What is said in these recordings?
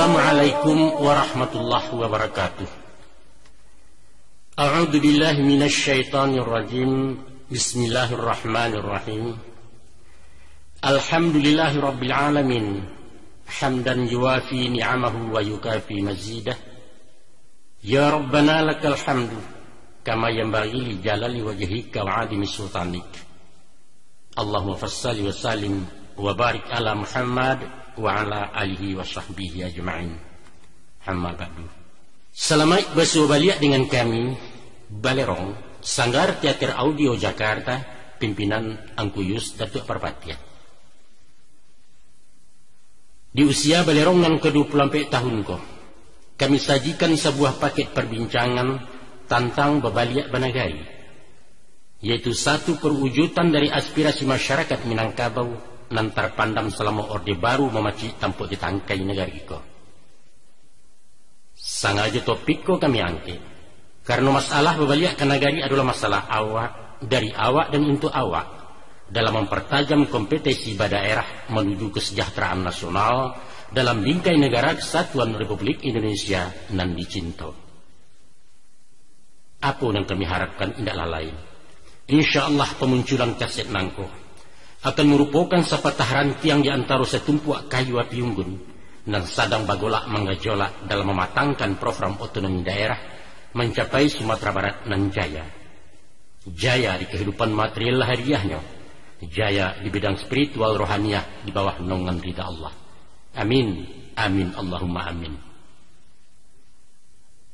Assalamualaikum warahmatullahi wabarakatuh. A'udzu billahi minasy syaithanir rajim. Bismillahirrahmanirrahim. Alhamdulillahi rabbil alamin. Hamdan yuwafi ni'amahu wa yukafi mazidah. Ya Rabbana lakal hamdu kama yanbaghi li jalali wajhika wa 'azimi sultanik. Allahumma fassalli wa sallim wa barik ala Muhammad wa ala alihi wa sahbihi ajma'in. Amma ba'du. Selamat bersuah dengan kami Balerong, Sanggar Teater Audio Jakarta, pimpinan Angkuyus Datuk Parpatian. Di usia Balerong yang ke-24 tahun ko, kami sajikan sebuah paket perbincangan tentang Babaliak Banagari, yaitu satu perwujudan dari aspirasi masyarakat Minangkabau nan terpandang selama Orde Baru memacik tampuk ditangkai negara iko. Sengaja topik ko kami angkat karena masalah Babaliak Banagari adalah masalah awak, dari awak dan untuk awak, dalam mempertajam kompetisi daerah menuju kesejahteraan nasional dalam bingkai negara Kesatuan Republik Indonesia nan dicinta. Apa yang kami harapkan indahlah lain, insyaallah pemunculan kaset nangko akan merupakan sepatah rantiang di antara setumpuak kayu api unggun dan sedang bagolak menggejolak dalam mematangkan program otonomi daerah mencapai Sumatera Barat nan jaya. Jaya di kehidupan material hariahnya, jaya di bidang spiritual rohaniah di bawah naungan ridha Allah. Amin, amin, Allahumma amin.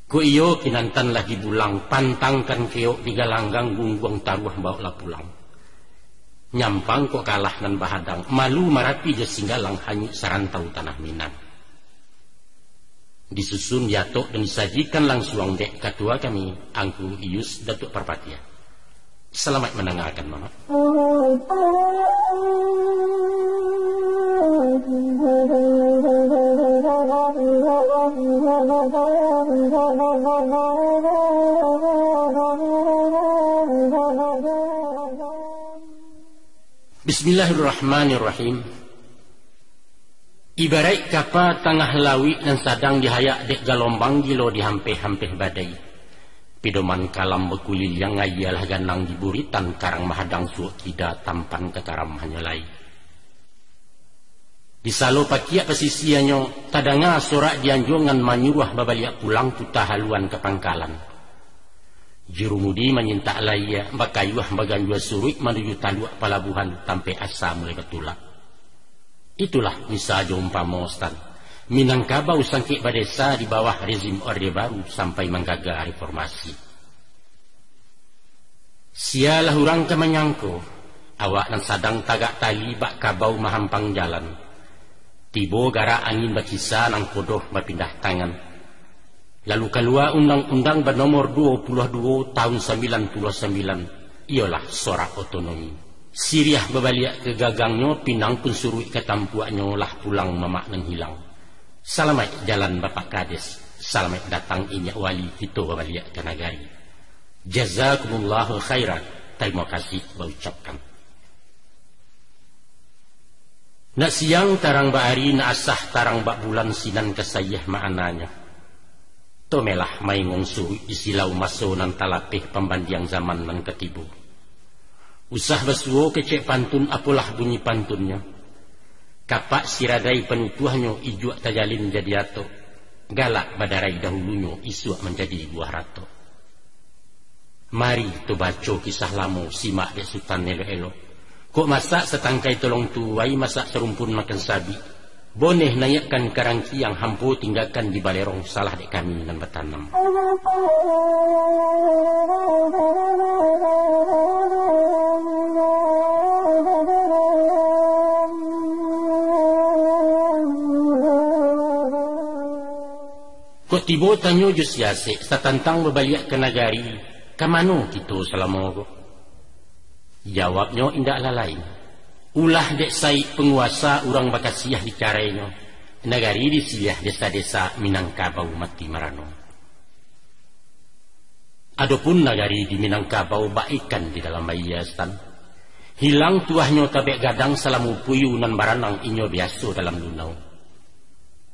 Ku iyo kinantan lagi bulang, pantangkan keok di galanggang gungguang taruh bawa pulang. Nyampang kok kalah nan bahadang, malu marapi je singgalang hanyut sarantau tanah Minang. Disusun diatok dan disajikan langsung dek ketua kami Angku Ius Datuk Parpatian. Selamat mendengarkan, Mama. Bismillahirrahmanirrahim. Ibarat kapal tengah lawi dan sadang dihayak dek galombang gilo dihampeh-hampeh badai. Pidoman kalam bekulil yang ngayalah ganang di buritan karang mahadang suuk tidak tampan kekaram hanyalai. Di salo pakiak pesisiannya tadanga sorak dianjongan manyuruh Babaliak pulang tuta haluan ke pangkalan. Jurumudi menyintak laya bakayuah baganjua suruit menuju taluak palabuhan tampe asa mulai betulak. Itulah misalnya umpama Ustaz, Minangkabau sangkik badesa di bawah rezim Orde Baru sampai menggagal reformasi. Sialah orang ke menyangko awak dan sadang tagak tali bak kabau mahampang jalan. Tibo gara angin bakisa nang kodoh berpindah tangan. Lalu keluar undang-undang bernomor 22 tahun 99, ialah sorak otonomi. Siriah Babaliak ke gagangnya, pinang pun suruh ke tampuaknya lah pulang mamak nang hilang. Selamat jalan Bapak Kades, selamat datang inyak wali Tito Babaliak Banagari. Jazakumullahu khairan, terima kasih berucapkan. Nak siang tarang ba hari, nak asah tarang ba bulan sinan kesayah maknanya. Tomelah maingong suruh isilau maso nan talapih pembandiang zaman nan ketibu. Usah basuo kecek pantun apalah bunyi pantunnya. Kapak siradai penutuhnya ijuak tajalin jadi ato. Galak badarai dahulunya isuak menjadi buah rato. Mari tu baca kisah lamo simak dek sultan elo-elo. Kok masak setangkai tolong tuai masak serumpun makan sabi. Boneh nayakkan karangki yang hampu tinggalkan di Balerong salah dek kami dan bertanam. Kok tiba tanyo jus yase satantang Babaliak Banagari, kamano kita selama ko? Jawabnya indak lain. Ulah dek sai penguasa urang bakasiah di caranya. Nagari disiliah desa-desa Minangkabau mati marano. Adapun nagari di Minangkabau baikan di dalam bayiastan. Hilang tuahnya tabek gadang salamu puyu nan baranang inyo biaso dalam lunau.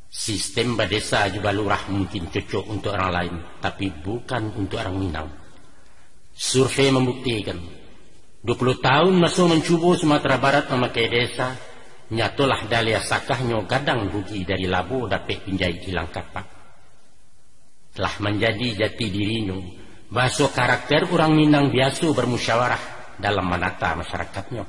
Sistem badesa juga lurah mungkin cocok untuk orang lain, tapi bukan untuk orang Minang. Survei membuktikan 20 tahun masuk mencuba Sumatera Barat memakai desa, nyatolah dalia sakahnya gadang rugi dari labo dapat pinjai hilang kapak. Telah menjadi jati dirinya, bahasa karakter orang Minang biasa bermusyawarah dalam menata masyarakatnya.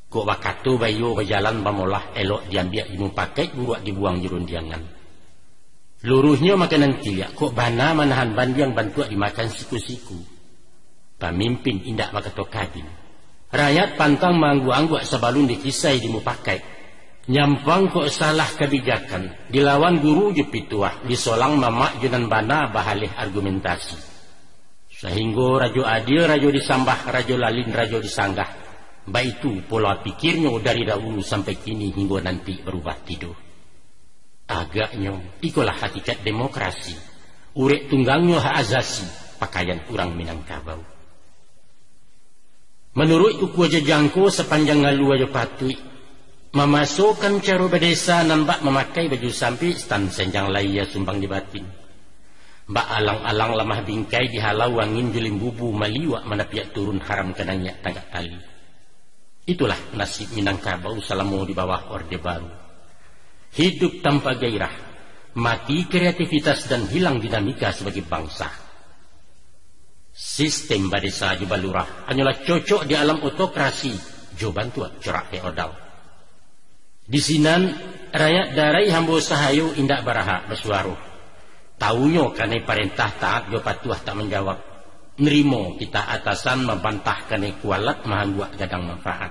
Kok wakatu bayo berjalan bamolah elok diambil ilmu pakai buat dibuang jurun diangan. Luruhnya makanan tilik kok bana manahan bandiang bantu dimakan siku-siku. Pemimpin indak makato kadin. Rakyat pantang manggu-anggu sebalun dikisai dimu pakai. Nyampang kok salah kebijakan. Dilawan guru jepituah. Disolang mamak junan bana bahalih argumentasi. Sehingga rajo adil, rajo disambah, rajo lalin, rajo disanggah. Baik itu pola pikirnya dari dahulu sampai kini hingga nanti berubah tidur. Agaknya itulah hakikat demokrasi. Urek tunggangnya hak azasi pakaian orang Minangkabau. Menurut uku aja jangko sepanjang ngalu aja patui memasukkan cara berdesa nampak memakai baju sampi stan senjang laia sumbang di batin. Mbak alang-alang lamah bingkai dihalau angin julim bubu maliwak manapiak turun haram kenanya tanggak tali. Itulah nasib Minangkabau selama di bawah Orde Baru. Hidup tanpa gairah, mati kreativitas dan hilang dinamika sebagai bangsa. Sistem badesa juga lurah hanyalah cocok di alam otokrasi, jo bantuan corak feodal. Di sinan rakyat darai hambo sahayu indak baraha bersuaruh. Taunya karena perintah taat jo patuah tak menjawab. Nerimo kita atasan membantah karena kualat mahanduak gadang manfaat.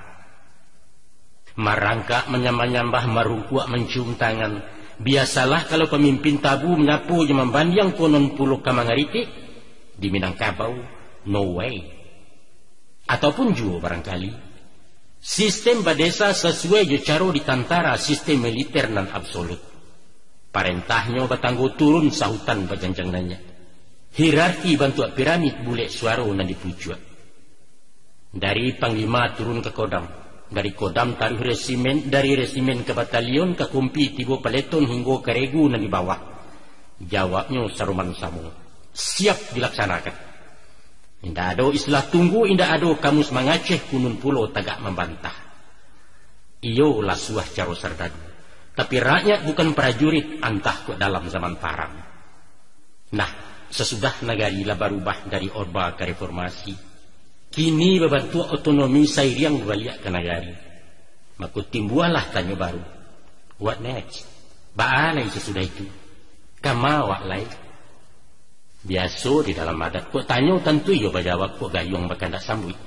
Marangka menyambah-nyambah marungkuak mencium tangan. Biasalah kalau pemimpin tabu menyapu jaman bandiang konon puluh kamangaritik. Di Minangkabau, no way. Ataupun juga barangkali sistem badesa sesuai je caro ditantara sistem militer dan absolut. Parentahnya batanggo turun sahutan bajanjang nanya. Hierarki bantuan piramid bulek suara nan dipujuak. Dari panglima turun ke kodam, dari kodam taruh resimen, dari resimen ke batalion ke kumpi tiba peleton hingga ke regu nan di bawah. Jawabnya saruman samu. Siap dilaksanakan. Indah ada istilah tunggu, indah ada kamus mengaceh kunun pulau tagak membantah. Iyo lah suah caro serdadu. Tapi rakyat bukan prajurit antah ke dalam zaman parang. Nah, sesudah negari lah berubah dari orba ke reformasi, kini berbantu otonomi sairiang balik ke negari. Maka timbualah tanya baru. What next? Baalai sesudah itu? Kamawak lain? Biasa di dalam adat. Kok tanya tentu yo berjawab kok gayung bahkan tak sambut.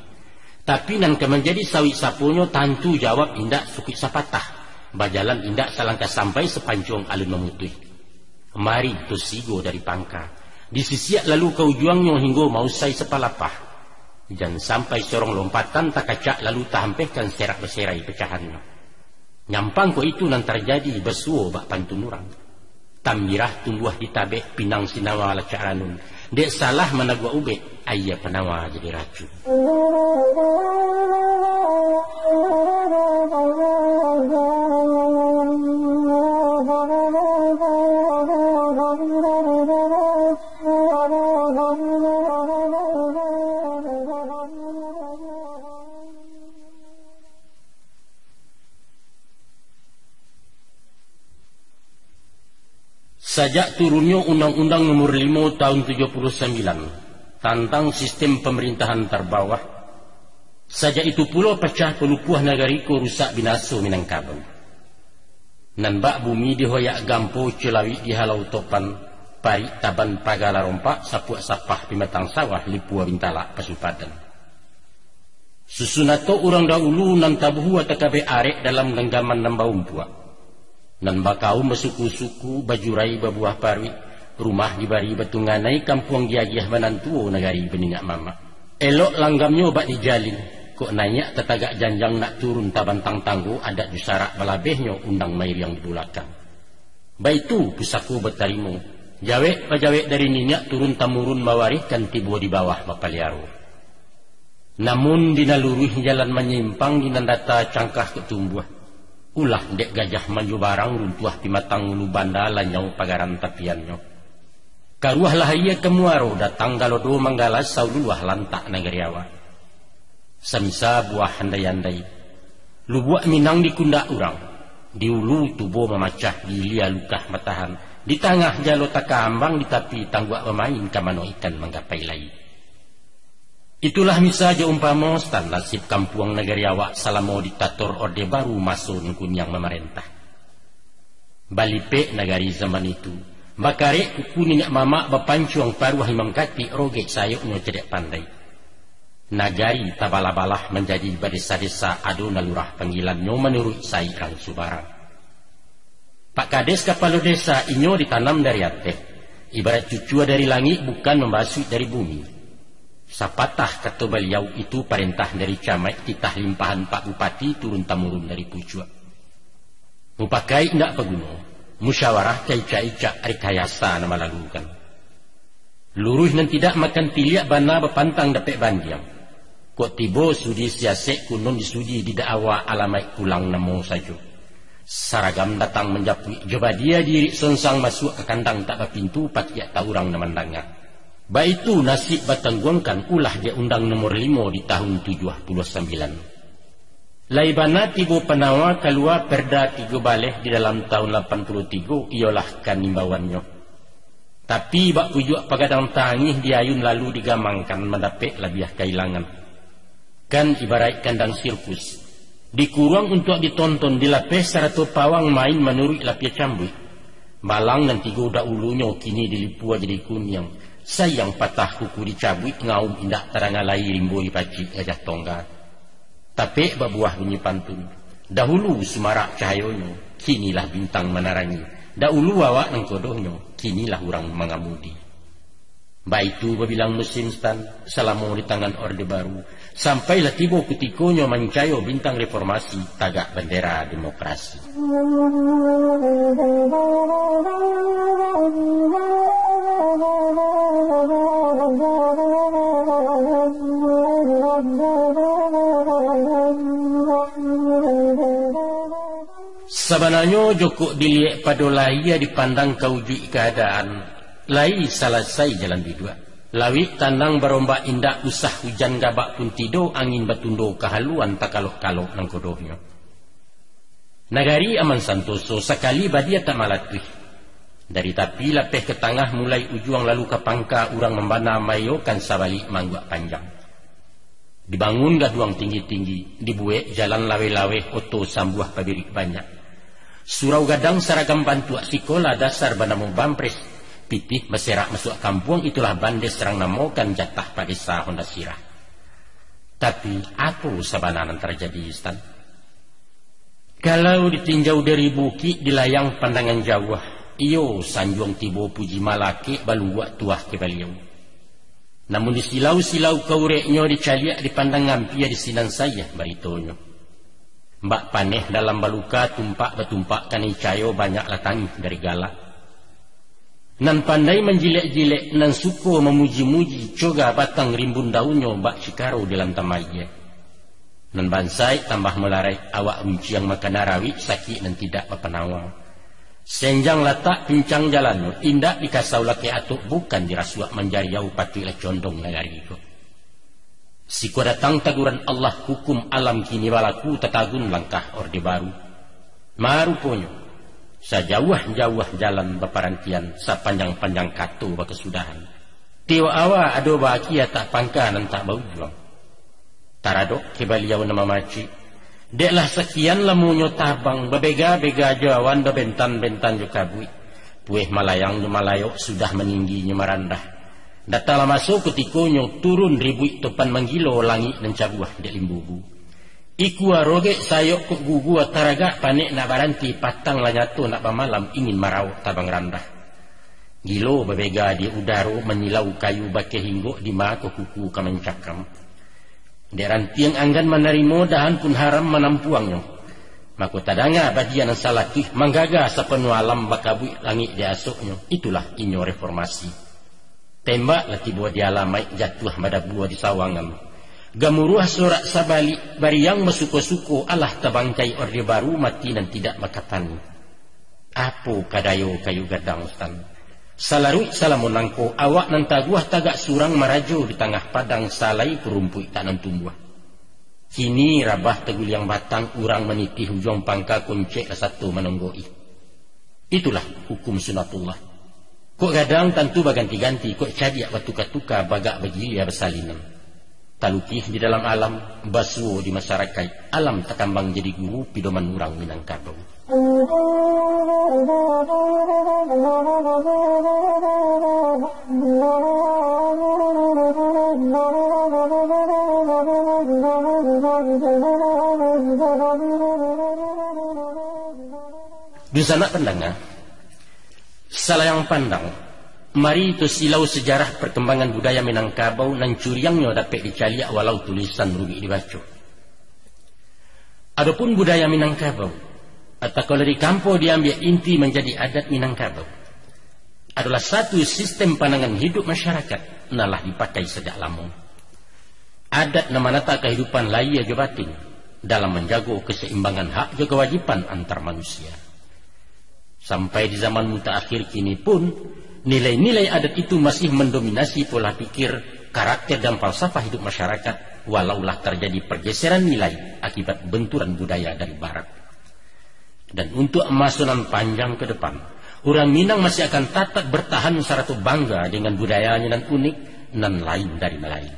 Tapi nan menjadi sawit sapunya tentu jawab indak sukit sapatah. Bajalan indak salangkah sampai sepanjang alun memutih. Mari tu sigo dari pangka. Disisiak lalu kau juangnya hingga mau say sepalapah. Dan sampai sorong lompatan tak kacak lalu tahampehkan serak berserai pecahannya. Nyampang ko itu nan terjadi bersuo bak pantun orang. Tambirah tumbuh di tabeh pinang sinawa ala caranun. Dek salah menagwa ubek ayah penawa jadi racun. Sejak turunnya Undang-Undang Nomor 5 Tahun 79 tentang sistem pemerintahan terbawah, sejak itu pula pecah pelupuh negariku rusak binasa Minangkabau. Nan bak bumi dihoyak gampo celawi dihalau topan, parik taban pagala rompak, sapuak sapah pimatang sawah lipua bintala pasupadan. Susunato orang dahulu nan tabuhu atakabe arek dalam genggaman nambau umpuak. Nan bakau mesuku-suku bajurai babuah parwi, rumah dibari batunganai kampung giagiah manantuo negari beningak mama. Elok langgamnya bak dijalin, kok nanya tetagak janjang nak turun tabantang tanggo adat jusarak balabehnya undang mair yang dibulakan. Baitu pusaku bertarimo, jawek pajawek dari ninyak turun tamurun mawarihkan tibu di bawah bapaliaro. Namun dinaluruh jalan menyimpang dinandata cangkah ketumbuh. Ulah dek gajah maju barang runtuah pimatang ulu banda lanyau pagaran tapiannya. Karuah lahaya kemuaro datang galodo manggalas sauluah lantak nagariawa. Samisa buah handai-handai. Lubuak minang di kundak urang. Di ulu tubuh memacah di lia lukah matahan. Di tengah jalo takambang di tapi tangguak pemain kamano ikan menggapai lai. Itulah misalnya umpama stan nasib kampuang nagariawa salamo diktator Orde Baru masun kunyang memerintah. Balipe nagari zaman itu. Bakare kuku ninak mama bapancuang paruh himam kati roge sayoknya cedek pandai. Nagari tabala-balah menjadi desa-desa aduna lurah panggilannya menurut sairang subarang. Pak Kades kapalo desa inyo ditanam dari ateh. Ibarat cucua dari langit bukan membasuh dari bumi. Sapatah kata beliau itu perintah dari camat titah limpahan Pak Bupati turun temurun dari pucua. Mupakai ndak peguno, musyawarah caica-ica rekayasa nama lalukan. Luruh nan tidak makan tiliak bana bepantang dapet bandiam. Kok tibo sudi siasek kunon disudi di da'awa alamai pulang namo saja. Saragam datang menjapui coba dia diri sonsang masuk ke kandang tak berpintu pakiak taurang namandangnya. Baitu nasib batangguangkan ulah dia undang nomor 5 di tahun 79. Laibana tibo penawa keluar perda 3 baleh di dalam tahun 83 ialah kan imbauannya. Tapi bak pujuk pagadang tangih diayun lalu digamangkan mendapek labiah kailangan. Kan ibarat kandang sirkus. Dikurang untuk ditonton dilapis saratu pawang main menurut lapiah cambuk. Balang dan 3 udah ulunya kini dilipua jadi kunyang. Sayang patah kuku dicabut ngaum indak tarangalai rimboi pacik gajah tongga. Tapi babuah bunyi pantun. Dahulu semarak cahayonyo, kinilah bintang menarangi. Dahulu awak nang kodohnya, kinilah orang mengamudi. Baitu babilang musim stan, selama di tangan Orde Baru. Sampailah tiba ketikonya mancayo bintang reformasi, tagak bendera demokrasi. Sebenarnya Joko dilihat pada laia dipandang kaujui keadaan lai selesai jalan bidua. Lawi tandang berombak indah usah hujan gabak pun tido angin batundo kehaluan tak kalok-kalok nang kodohnya. Nagari aman santoso sekali badia tak malatih. Dari tapi lapeh ke tengah mulai ujuang lalu ke pangka urang membana mayokan sabalik mangguk panjang. Dibangun gaduang tinggi-tinggi, dibuek jalan lawe-lawe oto sambuah pabirik banyak. Surau gadang saragam bantuak sikola dasar banamu bampres. Pitih berserak masuk kampung itulah bandes serang namokan jatah padesa Honda Sirah. Tapi apa sabanan terjadi Stan? Kalau ditinjau dari bukit di layang pandangan jauh, iyo sanjuang tibo puji malaki baluak tuah ke beliau. Namun di silau-silau kaureknya dicaliak dipandang ngampia di sinan saya baritonyo. Mbak paneh dalam baluka tumpak betumpak kani cayo banyak latang dari galak. Nan pandai menjilek-jilek, nan suko memuji-muji, coga batang rimbun daunnya bak cikaro di lantamainya. Nan bansai tambah melarai awak runciang makan narawi sakit dan tidak berpenawa. Senjang latak pincang jalannya, indah dikasau laki atuk bukan dirasuak menjariau patilah condong nagari itu. Siku datang taguran Allah hukum alam kini balaku tetagun langkah Orde Baru. Maruponyo. Sajauh-jauh jalan beparantian sepanjang-panjang katu berkesudahan. Tiwa awa ado bahagia tak pangka dan tak bau juang. Taradok kebaliau nama maci. Deklah sekian lamunyo tabang bebega-bega jawan bebentan-bentan juga bui. Pueh malayang malayok sudah meninggi nyemerandah. Datala masuk ketikonyo turun ribuik topan menggilo langit dan cabuah dek limbubu. Iku aroge sayok kok gugu taraga panik nak baranti patang lanyato nak bamalam ingin marau tabang randah. Gilo bebega di udaro menilau kayu bake hinggo di mako kuku kamencakam. Derantiang anggan menerimo dahan pun haram menampuangnya. Mako tadanga badian salakih manggaga sepenuh alam bakabui langit di asoknya. Itulah inyo reformasi. Tembak lati buah di alamai jatuh pada buah di sawangan. Gamuruah sorak sabali bari yang masuko-suko alah tabangkai orde baru mati dan tidak makatani. Apo kadayo kayu gadang stan. Salarui salamonangko awak nan taguah tagak surang marajo di tengah padang salai perumpui tanan tumbuh. Kini rabah tegul yang batang urang meniti hujung pangka kuncek satu menonggoi. Itulah hukum sunatullah. Kok gadang tentu baganti-ganti, kok cadiak batuka-tuka bagak bagilia bersalinan. Talukih di dalam alam, basuo di masyarakat, alam takambang jadi guru pidoman urang Minangkabau. Di sana pendengar, salayang pandang. Mari itu silau sejarah perkembangan budaya Minangkabau nan curiangnya dapat dicaliak walau tulisan rugi dibaca. Adapun budaya Minangkabau atau kalau di kampo diambil inti menjadi adat Minangkabau adalah satu sistem pandangan hidup masyarakat nalah dipakai sejak lama. Adat namanata kehidupan lahir jo batin dalam menjaga keseimbangan hak jo kewajiban antar manusia. Sampai di zaman mutaakhir kini pun nilai-nilai adat itu masih mendominasi pola pikir, karakter dan falsafah hidup masyarakat, walaulah terjadi pergeseran nilai akibat benturan budaya dari barat. Dan untuk emasan panjang ke depan, orang Minang masih akan tetap bertahan seratu bangga dengan budayanya dan unik dan lain dari lain.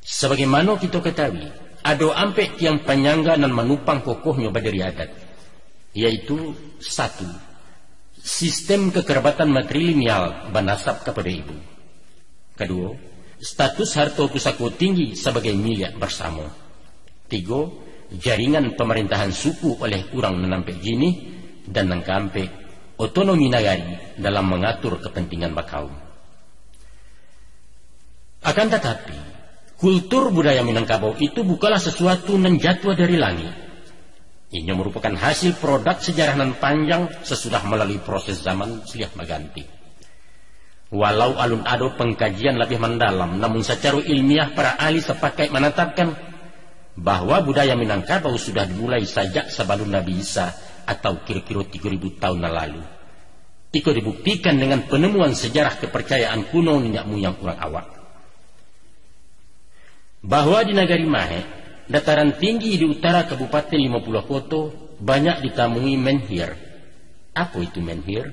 Sebagaimana kita ketahui, ada ampek tiang penyangga dan menupang kokohnya badari adat, yaitu satu, sistem kekerabatan matrilineal banasab kepada ibu. Kedua, status harta pusako tinggi sebagai milik bersama. Tiga, jaringan pemerintahan suku oleh orang menampik jini dan nangkampik otonomi nagari dalam mengatur kepentingan bakaum. Akan tetapi, kultur budaya Minangkabau itu bukanlah sesuatu yang jatuh dari langit. Ini merupakan hasil produk sejarah nan panjang sesudah melalui proses zaman silih berganti. Walau alun ado pengkajian lebih mendalam, namun secara ilmiah para ahli sepakat menetapkan bahwa budaya Minangkabau sudah dimulai sejak sebelum Nabi Isa atau kira-kira 3000 tahun lalu. Itu dibuktikan dengan penemuan sejarah kepercayaan kuno nenek moyang orang awak. Bahwa di Nagari Mahe, dataran tinggi di utara Kabupaten 50 Koto banyak ditemui menhir. Apa itu menhir?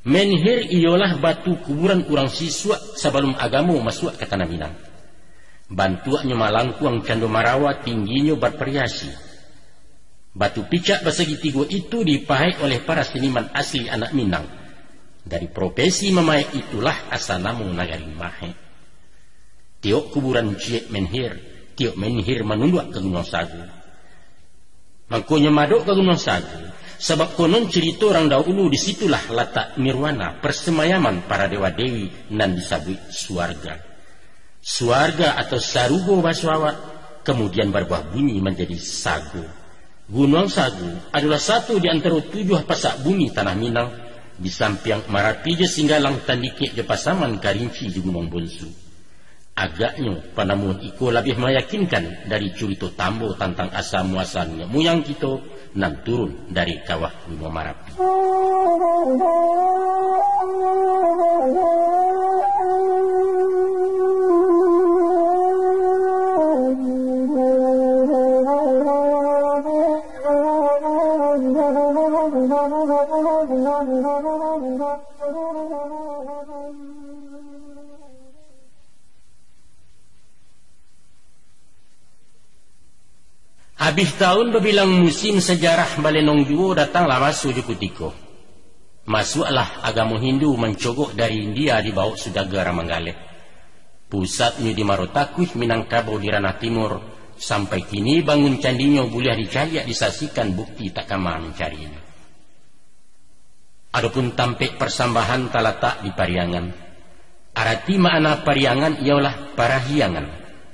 Menhir ialah batu kuburan orang siswa sebelum agama masuk ke tanah Minang. Bantuannya malangkuang Cando Marawa tingginya bervariasi. Batu picak bersegi tiga itu dipahat oleh para seniman asli anak Minang. Dari profesi memahat itulah asal nama Nagari Mahe. Tiok kuburan Ciek Menhir, tiok menhir menunduk ke Gunung Sagu. Makanya madok ke Gunung Sagu, sebab konon cerita orang dahulu disitulah letak nirwana persemayaman para dewa-dewi nan disebut suarga. Suarga atau sarugo baswawat kemudian berbuah bunyi menjadi sagu. Gunung Sagu adalah satu di antara 7 pasak bumi tanah Minang di samping Marapi je Singgalang Tandikek je Pasaman Karinci di Gunung Bonsu. Agaknya penemuan iko lebih meyakinkan dari cerita tambo tentang asal muasalnya muyang kita nan turun dari kawah Gunung Marapi. Habis tahun berbilang musim sejarah Balenong Juo datanglah masuk di Kutiko. Masuklah agama Hindu mencogok dari India dibawa Sudagara Manggale. Pusatnya di Marotakuh, Minangkabau di ranah timur. Sampai kini bangun candinya boleh dicari disaksikan bukti tak kama mencarinya. Adapun tampek persambahan talatak di Pariangan. Arti makna Pariangan ialah parahiangan.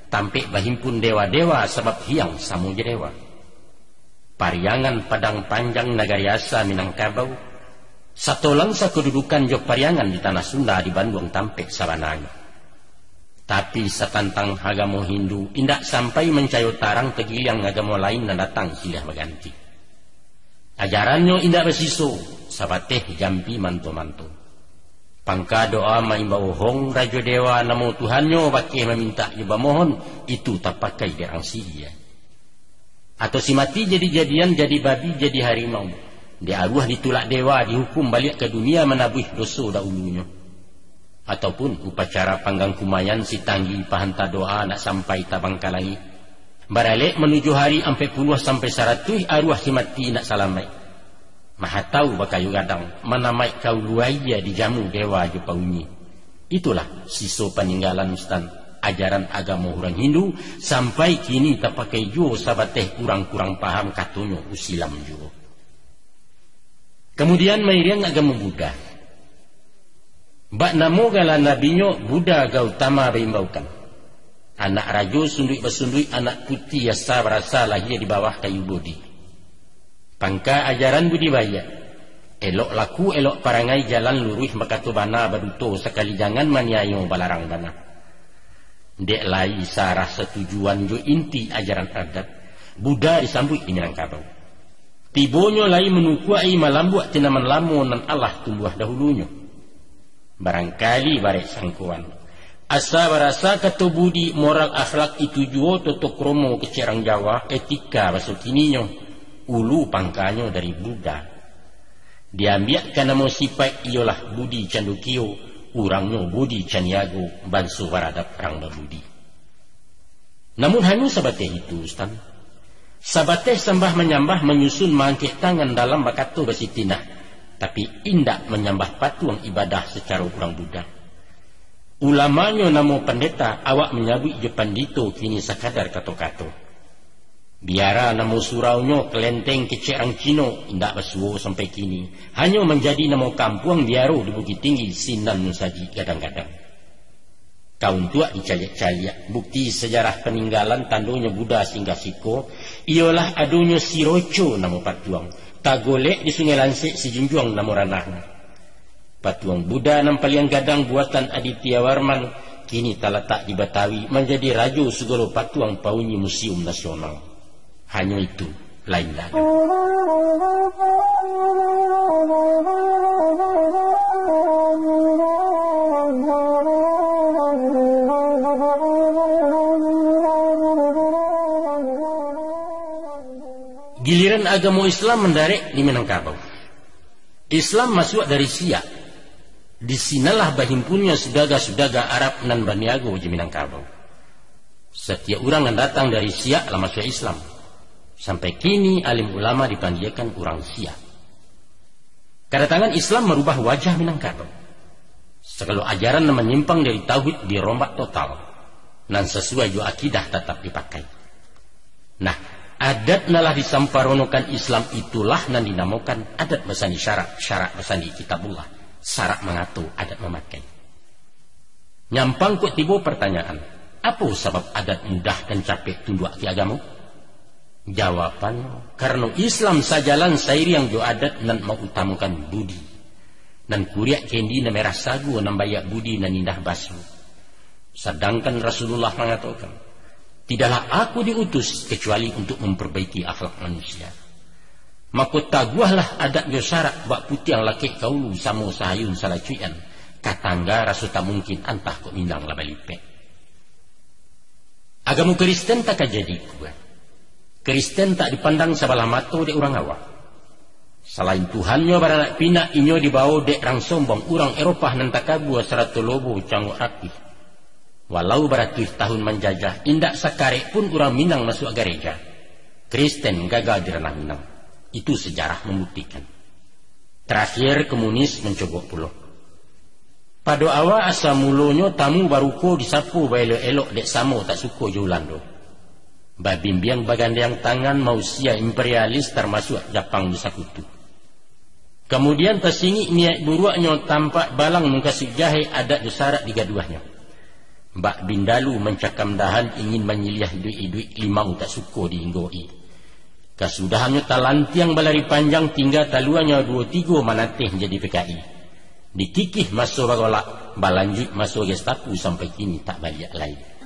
Tampek berhimpun dewa-dewa sebab hiang samuja dewa. Pariangan Padang Panjang Nagariasa Minangkabau satu langsa kedudukan jok Pariangan di tanah Sunda di Bandung tampek sabananya. Tapi satantang agama Hindu indak sampai mencayo tarang tegiliang agama lain dan datang silih berganti. Ajarannya indak bersiso, sabateh jampi manto-manto. Pangka doa maimbau hong rajo dewa namo Tuhannya bakih meminta iba mohon, itu tak pakai derang sia. Atau si mati jadi-jadian, jadi babi, jadi harimau. Dia arwah ditulak dewa, dihukum balik ke dunia menabuh dosa dahulunya. Ataupun upacara panggang kumayan si tanggi pahanta doa nak sampai tabang kalangi. Baralik menuju hari 40 sampai 100 arwah si mati nak salamai. Maha tahu bakayu gadang manamai kau luaya di jamu dewa Jepaunyi. Itulah siso peninggalan Ustaz ajaran agama orang Hindu sampai kini tak pakai jo sabateh kurang-kurang paham katunyo usilam jo. Kemudian mairiang agama Buddha. Bak namo gala nabinyo Buddha Gautama berimbaukan. Anak rajo sundui bersundui anak putih yasa berasa lahir di bawah kayu bodhi. Pangka ajaran budibaya. Elok laku, elok parangai jalan lurus makatu bana baduto sekali jangan maniayo balarang bana. Dek lai sarah setujuan jo inti ajaran adat. Buddha disambut Minangkabau. Tibonyo lai menukuai malambuak tinaman lamo nan Allah tumbuh dahulunya. Barangkali barek sangkuan. Asa barasa kata budi moral akhlak itu juo totok romo kecerang Jawa etika bahasa kininyo. Ulu pangkanya dari Buddha. Diambil karena mau sifat ialah budi candukio, urangnya budi canyago, bansu baradap perang berbudi. Namun hanya sabateh itu, Ustaz. Sabateh sembah menyambah menyusun mangkik tangan dalam bakato basitinah, tapi indak menyambah patung ibadah secara urang Buddha. Ulamanya namo pendeta, awak menyabui je pandito kini sekadar kato-kato. Biara namo suraunya kelenteng kecerang Cino indak bersuo sampai kini. Hanya menjadi namo kampung biaro di Bukit Tinggi sinan saji kadang-kadang. Kaum tua dicayat-cayat. Bukti sejarah peninggalan tandonya Buddha singgah siko ialah adunya Siroco namo patuang. Tagolek di Sungai Lansik si Junjuang namo ranahnya. Patuang Buddha nampaliang gadang buatan Aditya Warman kini terletak di Betawi menjadi rajo segala patuang Paunyi Museum Nasional. Hanya itu, lain lagi. Giliran agama Islam mendarik di Minangkabau. Islam masuk dari Siak. Di sinalah bahimpunnya sudaga-sudaga Arab nan Baniago di Minangkabau. Setiap orang yang datang dari Siak lah masuk Islam. Sampai kini alim ulama dipanggilkan orang Siak. Kedatangan Islam merubah wajah Minangkabau. Segala ajaran yang menyimpang dari tauhid dirombak total. Dan sesuai jo akidah tetap dipakai. Nah, adat nalah disamparonokan Islam itulah nan dinamakan adat basani syarak basani kitabullah. Syarak mengatur adat memakai. Nyampang kok tiba pertanyaan. Apa sebab adat mudah dan capek tunduk di agama? Jawabannya, karena Islam sajalan sairi yang jo adat nan mengutamakan budi. Dan kuriak kendi na merah sagu nan bayak budi nan indah basu. Sedangkan Rasulullah mengatakan, tidaklah aku diutus kecuali untuk memperbaiki akhlak manusia. Maka taguahlah adat jo syarak bak putih yang laki kaulu samo sahayun salacuian. Katangga rasu tak mungkin antah kok minang lah balipek. Agama Kristen tak jadi kuat. Kristen tak dipandang sebelah mata dek orang awak. Selain Tuhannya baranak pinak inyo dibawa dek rang sombong orang Eropah nan takabua seratu lobo canguk rapi. Walau beratus tahun menjajah, indak sakarek pun orang Minang masuk gereja. Kristen gagal di ranah Minang. Itu sejarah membuktikan. Terakhir komunis mencoba pulau. Pada awal asa mulonyo tamu baruko disapu bae elok dek samo tak suko Jolando. Babimbiang bagandang tangan mausia imperialis termasuk Jepang bersekutu. Kemudian tersingi niat buruknya tampak balang mengkasih jahe adat disarat di gaduahnya. Mbak Bindalu mencakam dahan ingin menyiliah duit-duit limau tak suko diinggoi. Kesudahannya talantiang balari panjang tinggal taluannya 2-3 manateh jadi PKI. Dikikih masuk bagolak, balanjut masuk Gestapo sampai kini tak balik lagi.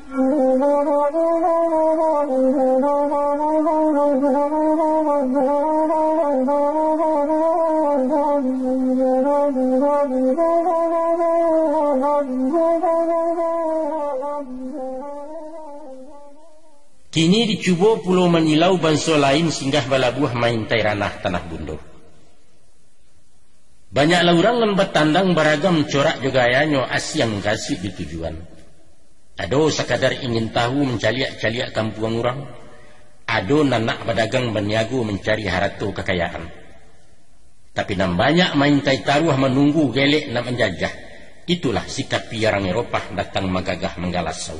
Kini dicuba Pulau Manilau bangsa lain singgah balabuh main tai ranah tanah bundo. Banyaklah orang lembat tandang beragam corak gayanya asyang kasih di tujuan. Ado sekadar ingin tahu mencaliak-caliak kampung orang. Ado nanak pedagang berniaga mencari harta kekayaan. Tapi nam banyak main tai taruh menunggu gelek nak menjajah. Itulah sikap piarang Eropah datang magagah menggalasau.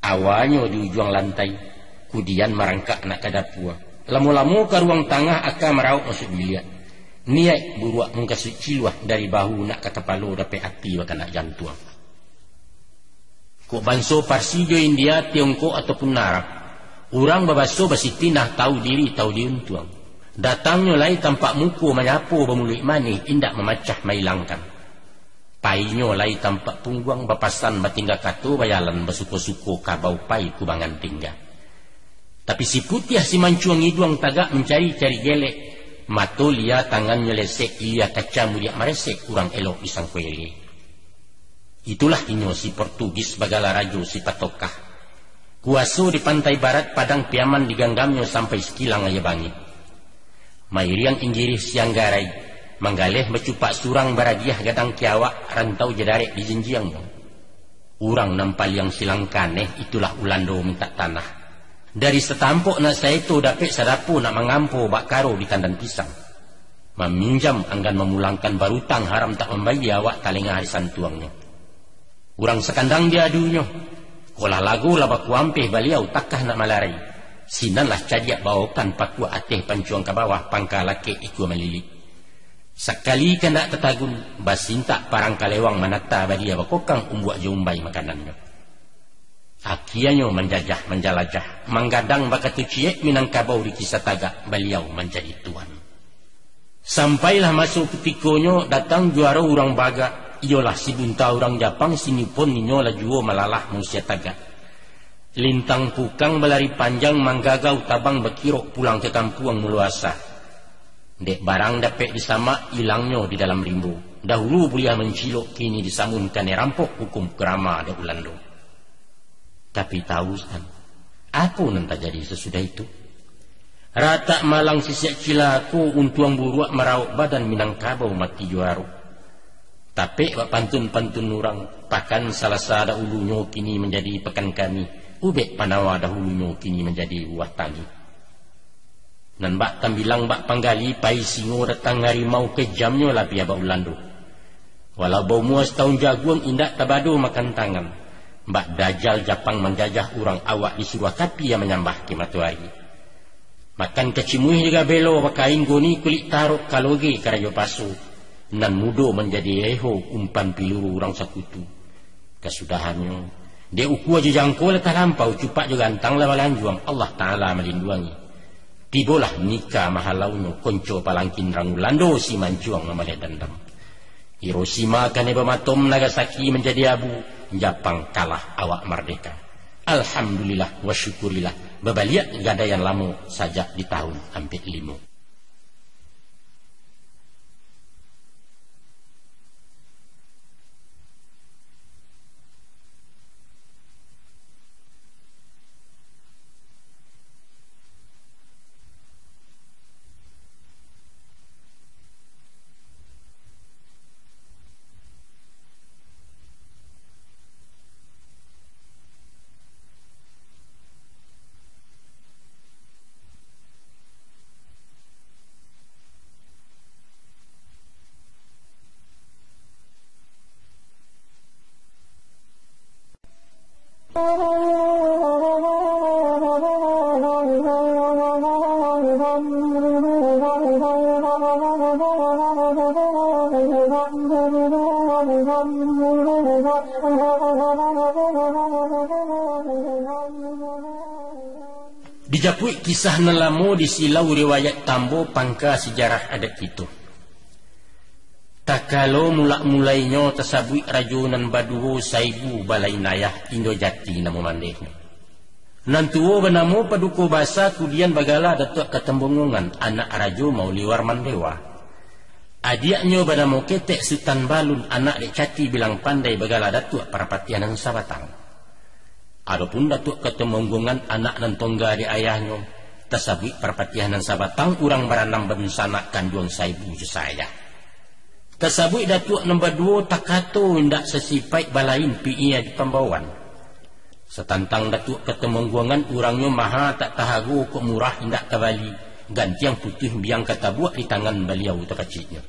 Awalnya di ujung lantai, kemudian merangkak nak ke dapur. Lama-lama ke ruang tengah akan meraup masuk bilik. Niat buruak mengkasih ciluah dari bahu nak ke kepala dapat hati bahkan nak jantung. Kok bangsa Parsi jo India, Tiongkok ataupun Arab, orang berbahasa bersiti nak tahu diri tahu diuntung. Datangnya lai tampak muka menyapu bermulut manis, indak memacah mailangkan. Painya lai tampak pungguang bapasan batinggal katu bayalan bersuko-suko kabau pai kubangan tinggal. Tapi si putih si mancuang hidung tagak mencari-cari gelek. Mato lia tangannya lesek, lia kaca mulia meresek kurang elok isang kuele. Itulah inyo si Portugis bagala rajo si patokah. Kuaso di pantai barat padang piaman diganggamnya sampai sekilang aya bangit. Mairiang inggirih siang garai. Manggaleh bercupak surang baragiah gadang kiawak rantau jedarek di jenjiang. Urang nampal yang silang kaneh itulah Ulando minta tanah. Dari setampuk nak saya itu dapat sadapu nak mengampu bak karo di tandan pisang. Meminjam anggan memulangkan barutang haram tak membayar awak talengah hari santuangnya. Urang sekandang dia adunya. Kolah lagu lah baku ampeh baliau takkah nak malarai. Sinanlah cadiak bawakan pakua ateh pancuang ke bawah pangka laki ikut melilik. Sekali kendak tetagun basinta parang kalewang manata badia bakokang umbuak jumbai makanannya. Akianyo menjajah menjalajah manggadang bakatu ciek minangkabau di kisah tagak beliau menjadi tuan. Sampailah masuk ketikonya datang juara orang baga. Iyalah si bunta orang Japang sini pun ninyola juo malalah manusia tagak. Lintang pukang belari panjang manggagau tabang bekirok pulang ke kampung meluasa. Dek barang dapat disama hilangnya di dalam rimbu. Dahulu buliah mencilok kini disamunkan rampok hukum kerama ada Ulando. Tapi tahu kan, apa nanti jadi sesudah itu? Rata malang sisiak cilaku untuang buruak meraup badan Minangkabau mati juaru. Tapi pantun-pantun orang pakan salah sada ulunya kini menjadi pekan kami. Ubek panawa dahulunya kini menjadi uah tagi. Dan bak tambilang bak panggali pai singo datang harimau kejamnya lah pia bak Ulando. Walau bau muas tahun jagung indak tabado makan tangan. Bak dajal Japang menjajah orang awak di surah kapi yang menyambah ke matahari. Makan kecimuih juga belo bakain goni kulit taruk kaloge karayo pasu. Nan mudo menjadi eho umpan piluru orang sakutu. Kesudahannya. Dia uku aja jangkau letah lampau cupak juga antang lawalan juang Allah Ta'ala melindungi. Tibolah nikah mahalaunya konco palangkin rang Ulando si mancuang mamalia dendam. Hiroshima kane bematom Nagasaki menjadi abu. Japang kalah awak merdeka. Alhamdulillah wa syukurillah. Babaliak gadaian lama sajak di tahun hampir 5. Dijapui kisah nelamo di silau riwayat tambo pangka sejarah adat itu. Tak Takalo mulainya tasabui rajunan baduho saibu balai nayah Indo Jati namo mandehnya. Nantuo benamo paduko basa kudian bagala datuk ketembungungan anak rajo mau liwar mandewa. Adiaknya benamo ketek Sultan Balun anak dek Cati bilang pandai bagala datuk parapatianan sabatang. Adapun datuk ketembungungan anak nan tongga di ayahnya tasabui parapatianan sabatang urang baranam bensana kanduang saibu saya. Tasabui datuk nombor 2 takato indak sesipai balain piia di pembawaan. Setantang datuk ketemungguangan urangnya maha tak tahagu kok murah indak kembali ganti yang putih biang kata buat di tangan beliau terkecilnya.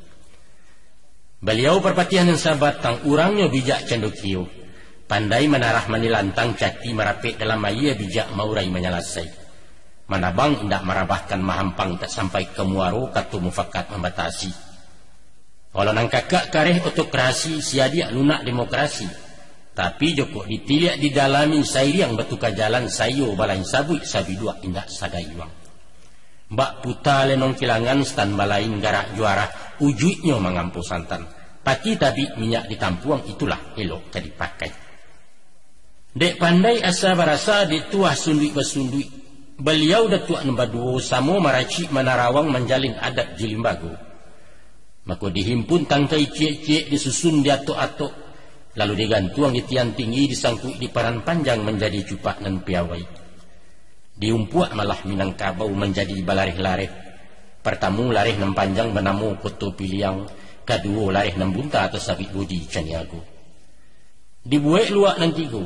Beliau perpatian yang sabatang urangnya bijak cendokio. Pandai menarah menilantang Cati merapik dalam ayah bijak maurai menyalasai. Manabang indak marabahkan mahampang tak sampai ke muaro katu mufakat membatasi. Kalau nang kakak kareh otokrasi siadia lunak demokrasi. Tapi joko ditiliak didalami sayang betuka jalan sayo balain sabui sabi dua indak sadayuang. Mbak puta lenong kilangan stan balain garak juara ujuknya mengampu santan. Pati tabi minyak ditampuang itulah elok jadi pakai. Dek pandai asa barasa dituah sundui besundui. Beliau datuk nombor 2 samo maraci menarawang menjalin adat jilimbago. Maka dihimpun tangkai cie-cie disusun di atok-atok. Lalu digantuang di tiang tinggi disangkut di paran panjang menjadi cupak dan piawai. Diumpuak malah Minangkabau menjadi balarih-larih. Pertamu larih nem panjang benamu koto piliang. Kedua larih nem bunta atau sabit budi caniago. Dibuat luak nan tigo.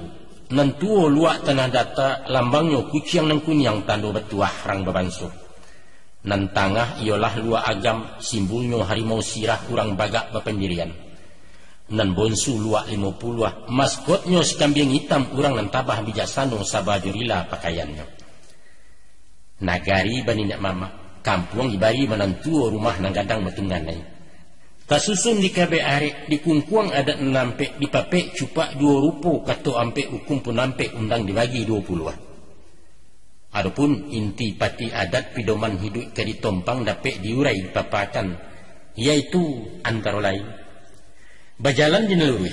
Nantuo luak tanah data lambangnya kuciang nan kunyang tando betuah rang bebansuh. Nan tangah ialah lua agam simbolnya harimau sirah kurang bagak bependirian. Nan bonsu lua 50 maskotnya sekambing hitam kurang nan tabah bijaksana sabadurila pakaiannya. Nagari banindak mama kampung dibari menantu rumah nang gadang betunganai. Kasusun di kabe arek di kungkuang adat nampek di papek cupak 2 rupo kato ampe hukum pun nampek undang dibagi 20. Adapun inti pati adat pidoman hidup ke ditompang dapat diurai dipapakan, yaitu antara lain berjalan di nelurih,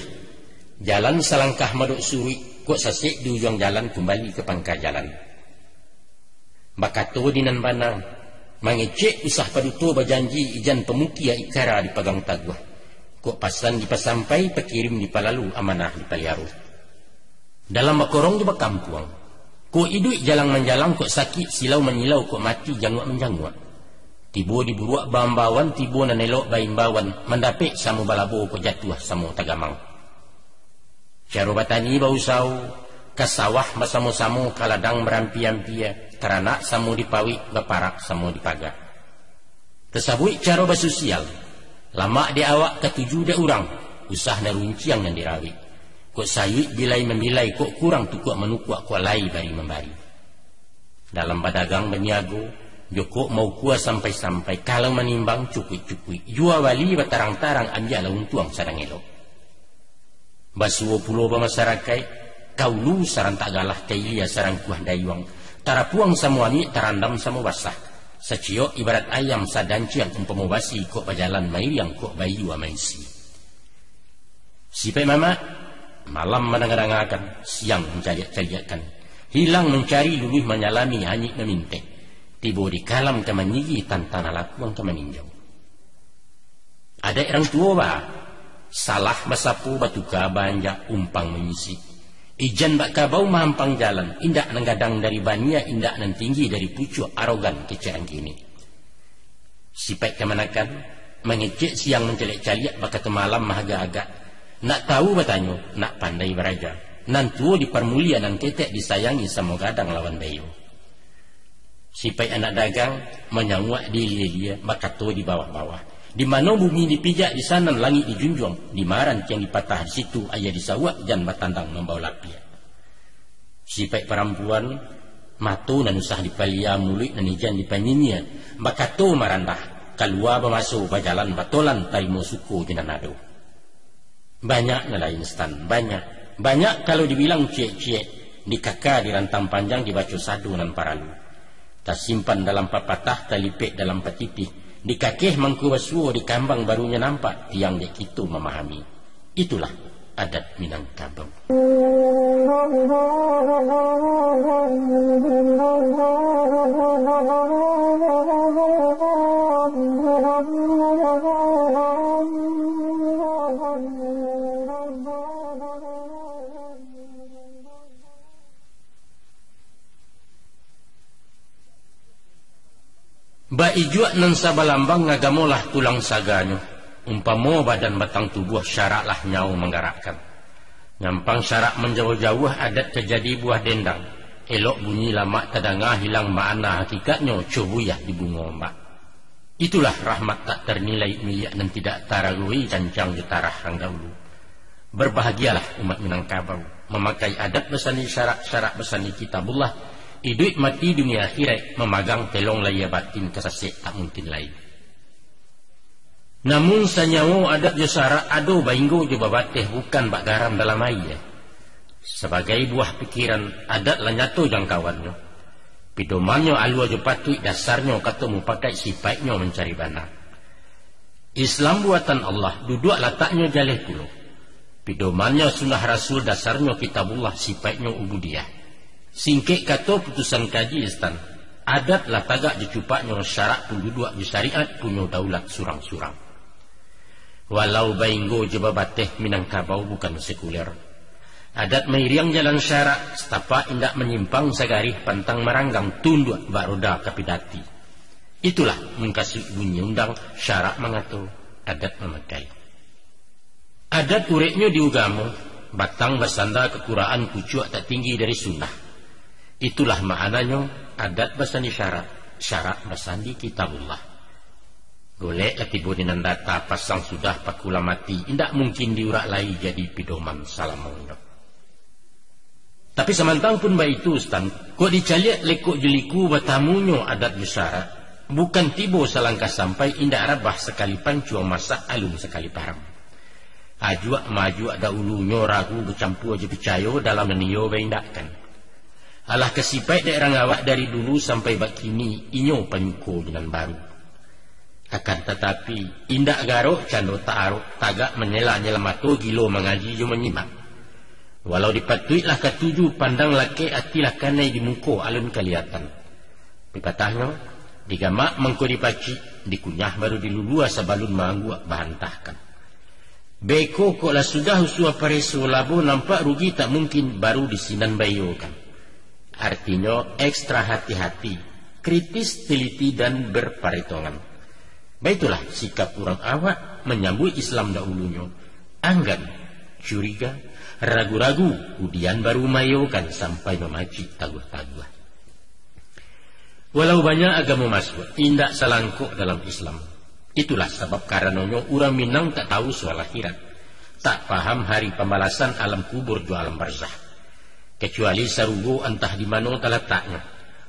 jalan selangkah maduk suri, kok sasik di ujung jalan kembali ke pangkal jalan. Bakato di nan banang, mengecek usah paduto berjanji ijan pemuki ya ikara dipegang taguh, kok pasan dipasampai pekirim di palalu amanah di paliaru. Dalam bakorong di bakampuang. Kok iduk jalang menjalang kok sakit silau menyilau kok mati jangguak menjangguak. Tibo diburuak bambawan tibo nanelok baimbawan mendapik samu balabo kok jatuh samu tagamang. Caro batani bau sau kasawah masamu-samu kaladang merampi-ampia teranak samu dipawi baparak samu dipaga. Tersabui caro basosial lama di awak ketujuh de urang usah narunciang yang dirawik. Kok sayuk bilai membilai kok kurang tukuk menukuk kok lai bari membari. Dalam badagang berniago, joko mau kuah sampai-sampai kalau menimbang cukui-cukui. Jua wali batarang-tarang ambil untuang sarang elok. Basuo pulau masyarakat, kau lu sarang tak galah kailia sarang kuah dayuang. Tarapuang samuami tarandam samu basah. Secio ibarat ayam sadanciang umpamu basi kok bajalan mairiang kok bayu amaisi. Sipai mama malam menangan-angakan, siang mencari-cariakan, hilang mencari luluh menyalami hanyik memintek, tiba di kalam kemenigi tantana lakuang kemeninjau. Ada orang tua bah, salah masapu batuka banyak umpang mengisi. Ijan bak kabau mahampang jalan, indak nenggadang dari bania, indak nan tinggi dari pucuk arogan keceran kini. Sipai kemanakan, mengecek siang mencelek-caliak bak malam mahaga-agak. Nak tahu bertanya, nak pandai beraja. Nantu di permulia nan ketek disayangi sama gadang lawan bayu. Sipai anak dagang menyanguak diri dia, bakato di bawah-bawah. Di mana bumi dipijak di sana langit dijunjung, di maran yang dipatah di situ ayah disawak dan batandang membawa lapia. Sipai perempuan matu nan usah dipalia mulut nan ijan dipanyinya, bakato marandah keluar bermasuk bajalan batolan tarimo suku jenanado. Banyak nelayan instan, banyak kalau dibilang cie-cie di kakak di rantang panjang dibaca sadu nan paralu. Tak simpan dalam papatah, talipik dalam patipih, Di kakeh mangku basuo di kambang barunya nampak tiang dek itu memahami. Itulah adat Minangkabau. Ba ijuak nan sabalambang ngagamolah tulang saganyo. Umpamo badan batang tubuh syaraklah nyau menggerakkan. Nyampang syarak menjauh-jauh adat terjadi buah dendang. Elok bunyi lama tadanga hilang makna hakikatnya cubuyah di bunga ombak. Itulah rahmat tak ternilai milik dan tidak taragui cancang getarah hang dahulu. Berbahagialah umat Minangkabau memakai adat besani syarak-syarak besani kitabullah. Hidup mati dunia akhirat memagang telong laya batin kesasik tak mungkin lain. Namun sanyawo adat josara ado bainggo jo babateh bukan bak garam dalam air. Sebagai buah pikiran adat lanyato jangkauannya. Pidomannya alua jo patui dasarnya ketemu pakai sifatnya mencari bana. Islam buatan Allah duduk letaknya jaleh pulau. Pidomannya sunnah Rasul dasarnya kitabullah sifatnya ubudiyah. Singkek kata putusan kaji istan adat lah tagak dicupaknya syarak pun duduk di syariat punya daulat surang-surang. Walau bainggo jebabateh Minangkabau bukan sekuler. Adat meiriang jalan syarak setapak indak menyimpang sagarih pantang meranggang tunduk baroda kapidati. Itulah mengkasih bunyi undang syarak mengatur adat memakai. Adat ureknya diugamo batang bersanda kekuraan kucuak tak tinggi dari sunnah. Itulah maknanya adat basani syarak basani kitabullah. Golek latibu dinan data pasang sudah pakula mati indak mungkin diurak lai jadi pidoman salam mondok. Tapi semantang pun baik itu stan kok dicaliat lekuk jeliku batamunyo adat syarak bukan tibo selangkah sampai indak rabah sekali pancuang masak alun sekali param. Ajuak maju ada ulunya ragu bercampur aja percaya dalam niyo baindakkan. Alah kesipai daerah ngawak dari dulu sampai bakini inyo panyuko dengan baru. Akan tetapi indak garuk cando ta'aruk tagak menyela-nyela mato gilo mengaji jo menyimak. Walau dipatuitlah ketujuh pandang laki atilah kanai di muko alun kelihatan. Pipatahnya digamak mengko dipaci dikunyah baru dilulua sabalun mangguak bahantahkan. Beko kok lah sudah usua pareso labo nampak rugi tak mungkin baru disinan bayokan. Artinya ekstra hati-hati, kritis, teliti dan berperhitungan. Baitulah sikap orang awak menyambut Islam dahulunya. Anggan, curiga, ragu-ragu, kemudian baru mayokan sampai memacik taguh-taguh. Walau banyak agama masuk, tindak selangkuk dalam Islam. Itulah sebab karenanya orang Minang tak tahu soal akhirat, tak paham hari pembalasan alam kubur do alam barzah. Kecuali sarugo entah di mana terletaknya.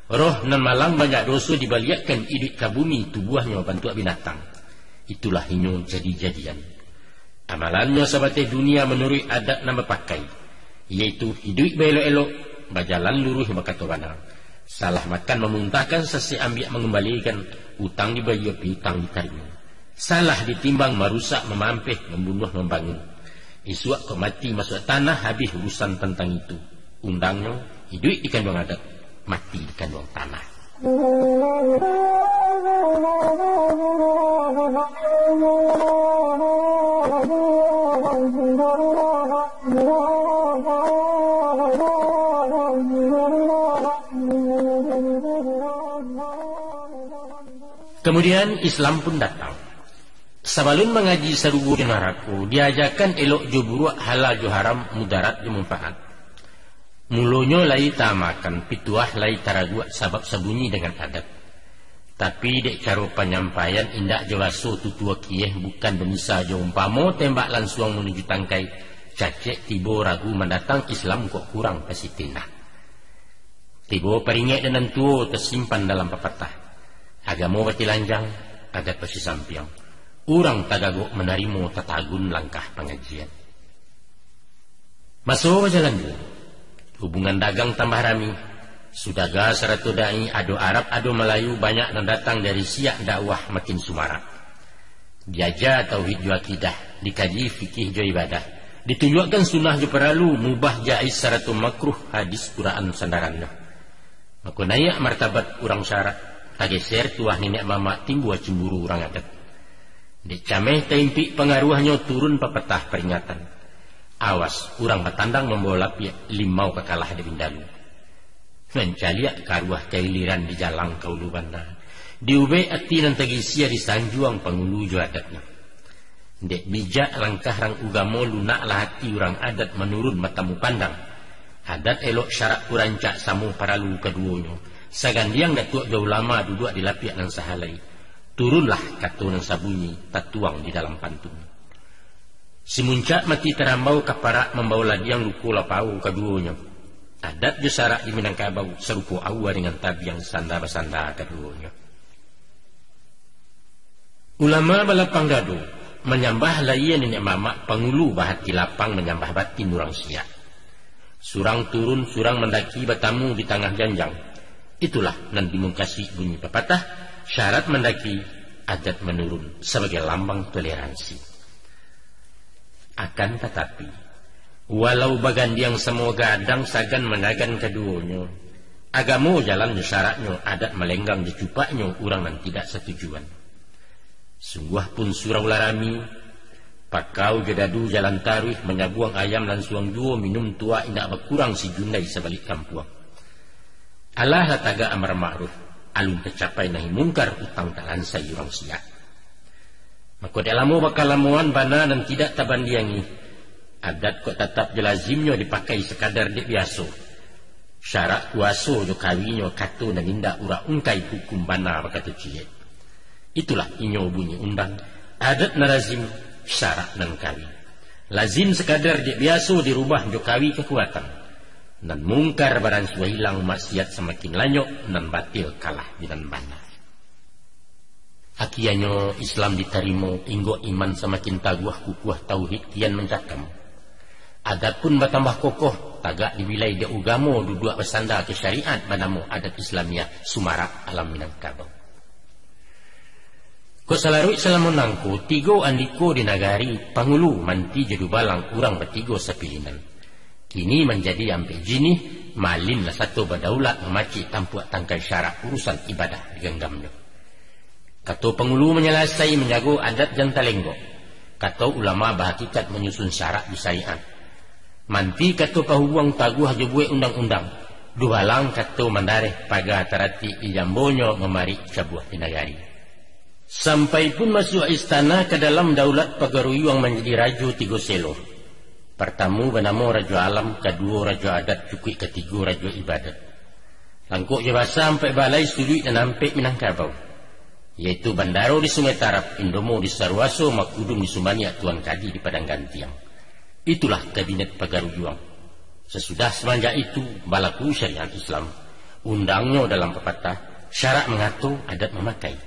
Roh nan malang banyak dosa dibaliakkan hidup ke bumi tubuhnya bantu binatang. Itulah inyo jadi-jadian. Amalannya sahabat dunia menurut adat nama pakai. Yaitu hidup belok-elok, berjalan lurus berkata benar. Salah makan memuntahkan sesi ambil mengembalikan. Utang dibayar utang diterima. Salah ditimbang merusak, memampih, membunuh, membangun. Isuak kau mati masuk tanah habis urusan tentang itu. Undangnya hidup di kandung adat, mati di kandung tanah. Kemudian Islam pun datang. Sabalun mengaji sarugo di naraku, diajarkan elok jo buruk halal jo haram mudarat jo manfaat. Mulanya lai tamakan, pituah lai taraguak sabab sabunyi dengan adat. Tapi dek cara penyampaian indak jelaso tutua kieh bukan benisa jo umpamo tembak langsung menuju tangkai. Cacek tibo ragu mendatang Islam kok kurang pasitinah. Tibo peringat dan tuo tersimpan dalam pepatah. Agama bati lanjang, adat pasi sampiang. Urang tagagok menerima tatagun langkah pengajian. Masuk jalan dulu. Hubungan dagang tambah rami. Sudaga seratu dai ado Arab ado Melayu banyak yang datang dari siak dakwah makin sumarak. Diajar tauhid jo akidah, dikaji fikih jo ibadah, ditunjukkan sunnah jo perlu, mubah jaiz seratu makruh hadis Quran sandarannya. Maka naik martabat urang syarat, tageser tuah nenek mama timbul cemburu urang adat. Dicameh tempi pengaruhnya turun pepetah peringatan. Awas, urang batandang membawa lapi limau kekalah di bindalu. Mencaliak karuah kailiran di jalang kaulu banda. Diube ati nan tagisia di sanjuang pangulu jo adatnya. Dek bijak langkah rang ugamo lunak lah hati urang adat menurun matamu pandang. Adat elok syarat kurancak samu paralu keduanya. Sagandiang datuk jauh lama duduk di lapiak nan sahalai. Turunlah katu nan sabunyi tatuang di dalam pantun. Si muncak mati terambau kaparak membawa ladiang luku lapau keduanya. Adat jusarak di Minangkabau serupa awa dengan tabiang sanda-basanda keduanya. Ulama balapang gado menyambah layan nenek mamak pangulu bahat lapang menyambah batin urang siak. Surang turun, surang mendaki bertamu di tengah janjang. Itulah nan dimungkasi bunyi pepatah, syarat mendaki, adat menurun sebagai lambang toleransi. Akan tetapi, walau bagandiang semua gadang sagan menagan keduanya, agamo jalan syaratnya, adat melenggang dicupaknya, urang nan tidak setujuan. Sungguh pun surau larami, pakau gedadu jalan taruh menyabuang ayam dan suang duo minum tua indak berkurang si jundai sebalik kampuang. Allah taga amar ma'ruf, alun tercapai nahi mungkar utang talan sayurang siak. Maka dalamu bakal lamuan bana dan tidak tabandiangi. Adat kok tetap jelazimnya dipakai sekadar dek biasa. Syarat kuaso jo kawinya katu dan indak ura ungkai hukum bana bakatu cie. Itulah inyo bunyi undang. Adat narazim syarat dan kawi. Lazim sekadar dek biasa dirubah jo kawi kekuatan. Dan mungkar barang suah hilang maksiat semakin lanyok dan batil kalah dengan bana. Akianyo Islam diterima inggo iman semakin taguah kukuah tauhid kian mencakam. Adat pun bertambah kokoh tagak di wilayah ugamo duduk bersandar ke syariat banamu adat Islamiyah Sumarak alam Minangkabau. Ko salarui salamonangko tigo andiko di nagari pangulu manti jedu balang kurang bertigo sepilinan. Kini menjadi ampe jini malin lah satu berdaulat memaci tampuak tangkai syarat urusan ibadah digenggamnya. Kato pengulu menyelasai menjago adat jantalenggo. Kato ulama berhakikat menyusun syarat di syariat. Manti kato pahuang taguh jebue undang-undang. Duhalang kato mandareh paga tarati di jambonyo memari cabuah di nagari. Sampai pun masuk istana ke dalam daulat pagaruyuang menjadi rajo tigo selo. Pertama bernama rajo alam, kedua rajo adat, cukui ketiga rajo ibadat. Langkuk jabasa sampai balai studi dan sampai Minangkabau. Yaitu Bandaro di Sungai Tarap, Indomo di Sarwaso, Makudum di Sumania, Tuan Kadi di Padang Gantiang. Itulah kabinet pagaruyuang. Sesudah semenjak itu balaku syariat Islam. Undangnya dalam pepatah, syarat mengatur adat memakai.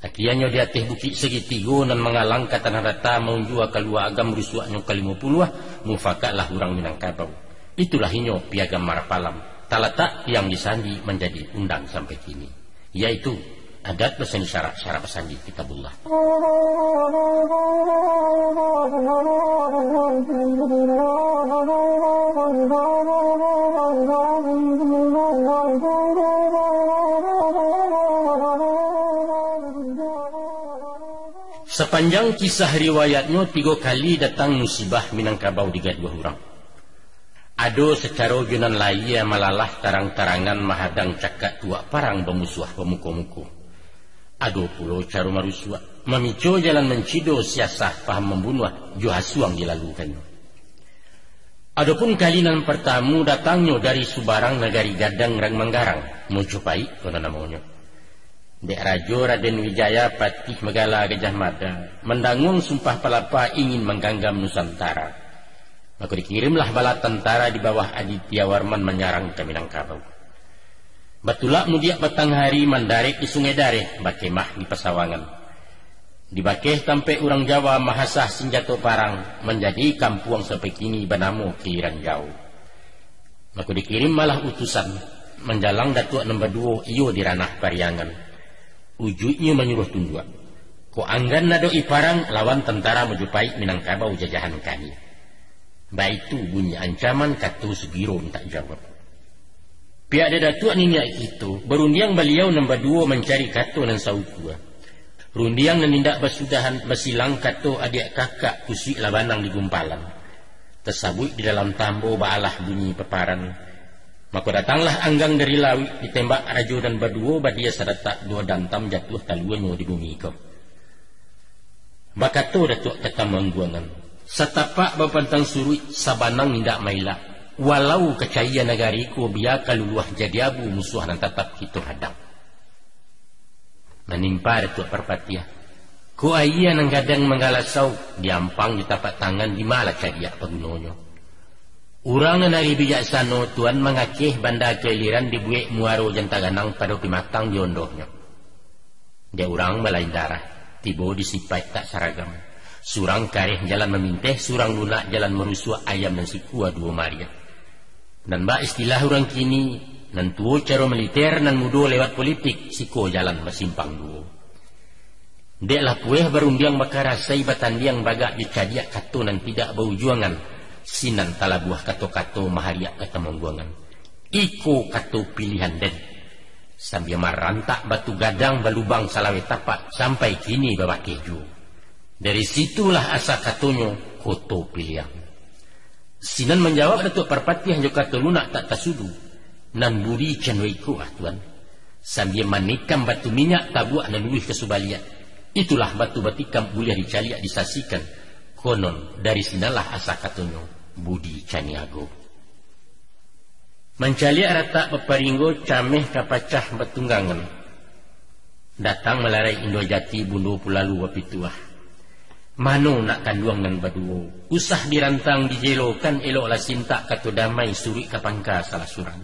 Akiannya di atas bukit segitigo dan mengalang ke tanah rata menjua keluar agam risuaknya ke-50 mufakatlah orang Minangkabau. Itulah inyo piagam Marapalam. Talatak yang disandi menjadi undang sampai kini. Yaitu adat bersani syarat bersandi kitabullah. Sepanjang kisah riwayatnya 3 kali datang musibah Minangkabau di dua orang. Ado secara junan laya malalah tarang-tarangan mahadang cakak tua parang bemusuh pemuko-muko. Ado pulau caru marusua memicu jalan mencido siasah paham membunuh johasuang dilalukannya. Adapun kalinan pertamu datangnya dari Subarang Nagari Gadang Rang Manggarang Mojopai kena namanya. Dek Rajo Raden Wijaya Patih Megala Gajah Mada mendangung sumpah pelapa ingin mengganggam Nusantara. Maka dikirimlah bala tentara di bawah Aditya Warman menyerang ke Minangkabau. Batulak mudiak batang hari mandarik di Sungai Dareh bakemah di Pesawangan. Di bakeh sampai orang Jawa mahasah senjata parang menjadi kampuang sampai kini bernama Kiran Jauh. Maka dikirim malah utusan menjalang Datuk nombor 2 iyo di ranah Pariangan. Ujudnya menyuruh tunduk. Ko anggan nado iparang lawan tentara mejupai Minangkabau jajahan kami. Baik itu bunyi ancaman katu Sugiro tak jawab. Pihak ada Datuk ninya itu berundiang beliau nombor 2 mencari katu nan saukua. Rundiang menindak basudahan besilang katu adik kakak kusik labanang di gumpalan. Tersabut di dalam tambo baalah bunyi peparan. Maka datanglah anggang dari lawi ditembak rajo dan baduo badia sadatak 2 dantam jatuh taluanyo di bumi kau. Bakato Datuk kata mangguangan. Setapak bapantang surui sabanang nindak maila. Walau kecaya negariku biar kaluluah jadi abu musuh dan tetap kita hadang. Menimpa Datuk Perpatiah. Ko ayah nang gadang menggalasau diampang di tapak tangan di malah cadiak pagunonyo. Urang dari bijaksana tuan mengakih banda keliran dibuik muaro jantaganang pada pimatang diondohnya. Dia urang balain darah, tibo disipai tak saragam. Surang kareh jalan meminteh, surang lunak jalan merusua ayam dan sikua 2 Maria. Dan mbak istilah orang kini, nan tuo cara militer nan mudo lewat politik, siko jalan bersimpang duo. Dek lah pueh berundiang bakarasai batandiang bagak dicadiak kato nan tidak bau juangan. Sinan talabuah kato-kato mahariak kata mangguangan. Iko kato pilihan den. Sambil marantak batu gadang balubang salawe tapak sampai kini bawa keju. Dari situlah asa katonyo koto pilihan. Sinan menjawab Datuk Perpatiah jo kato lunak tak tasudu. Nan budi cenweiku tuan. Sambil manikam batu minyak tabuak nan luih kesubaliat. Itulah batu batikam boleh dicaliak disasikan. Konon dari sinalah asa katonyo budi caniago. Mencaliak rata beparinggo cameh kapacah betunggangan. Datang melarai Indojati bundu pulalu wapituah. Mano nak kanduang nan baduo. Usah dirantang dijelokan eloklah sinta katu damai suri kapangka salah surang.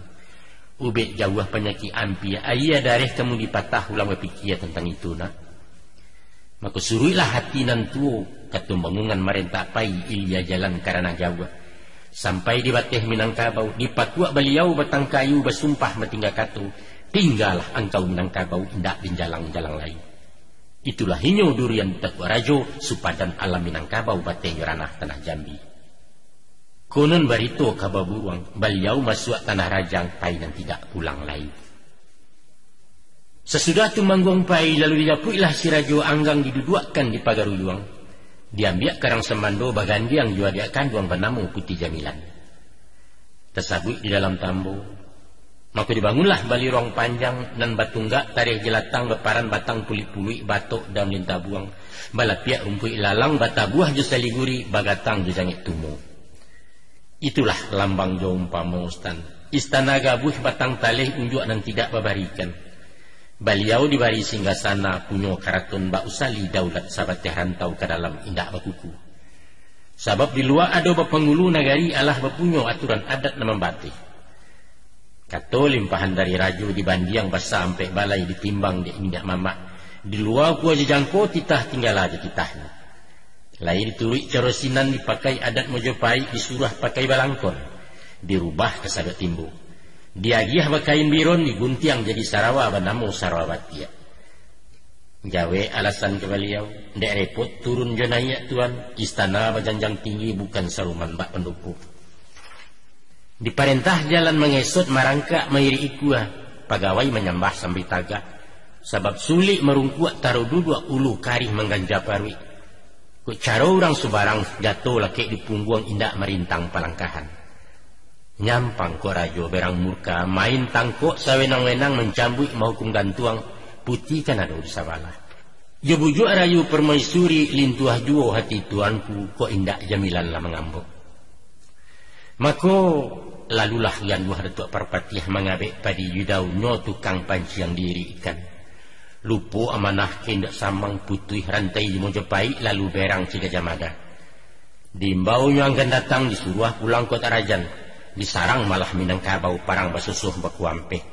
Ubek jauh penyakit ampi ayah dareh kamu dipatah ulang berpikir tentang itu nak. Maka suruilah hati nan tuo katu bangungan marenta pai ilia jalan karena jauh. Sampai di bateh Minangkabau dipatuak beliau batang kayu bersumpah metinggal katu. Tinggallah engkau Minangkabau indak binjalang-jalang lain. Itulah hinyo durian Datuk Rajo supadan alam Minangkabau bateh ranah tanah Jambi. Konon barito kababuruang beliau masuk tanah Rajang pai dan tidak pulang lagi. Sesudah tu manggung pai lalu didapuilah si Rajo anggang diduduakkan di pagaruyuang. Diambil karang semando bagandi yang jua diakan duang benamu putih jamilan. Tersabut di dalam tambo. Maka dibangunlah bali ruang panjang dan batunggak tarikh jelatang beparan batang pulik-pulik batok dan lintah buang. Balapiak rumpui lalang batabuah jusaliguri bagatang jujangit tumu. Itulah lambang jaumpama ustan. Istana gabuh batang talih unjuk dan tidak babarikan. Beliau dibari singgasana punyo karatun Mbak Usali daulat sahabat rantau ke dalam indah bakuku. Sebab di luar ada penghulu nagari alah berpunyo aturan adat nama batih. Kato limpahan dari raju dibandiang basah sampai balai ditimbang di indah mamak. Di luar gua jejangko titah tinggal aja kitahnya. Lain diturik carosinan dipakai adat Mojopahit disuruh pakai balangkon. Dirubah ke sahabat timbu. Diagiah bakain biron diguntiang jadi sarawa banamu sarawati. Jawe alasan ke beliau, dek repot turun jonaya tuan, istana bajanjang tinggi bukan saruman bak penduku. Diperintah jalan mengesot marangka mairi ikua, pegawai menyembah sambil tagak. Sebab sulit merungkuat taruh duduk ulu karih mengganjaparwi. Ku cara orang subarang jatuh laki di pungguang indak merintang palangkahan. Nyampang ko rajo berang murka main tangkok sawenang-wenang mencambuk mahukum gantuang putih kan ada usawalah. Jo bujuk rayu permaisuri lintuah juo hati tuanku ko indak jamilan lah mengambuk. Mako lalulah yang buah Datuk Perpatiah mengabek padi yudau nyo tukang panci yang diri ikan. Lupo amanah kendak samang putih rantai di Mojopahit lalu berang Cigajamada. Diimbau nyo anggan datang disuruh pulang kota Rajan. Disarang malah Minangkabau parang basusuh bakuampe.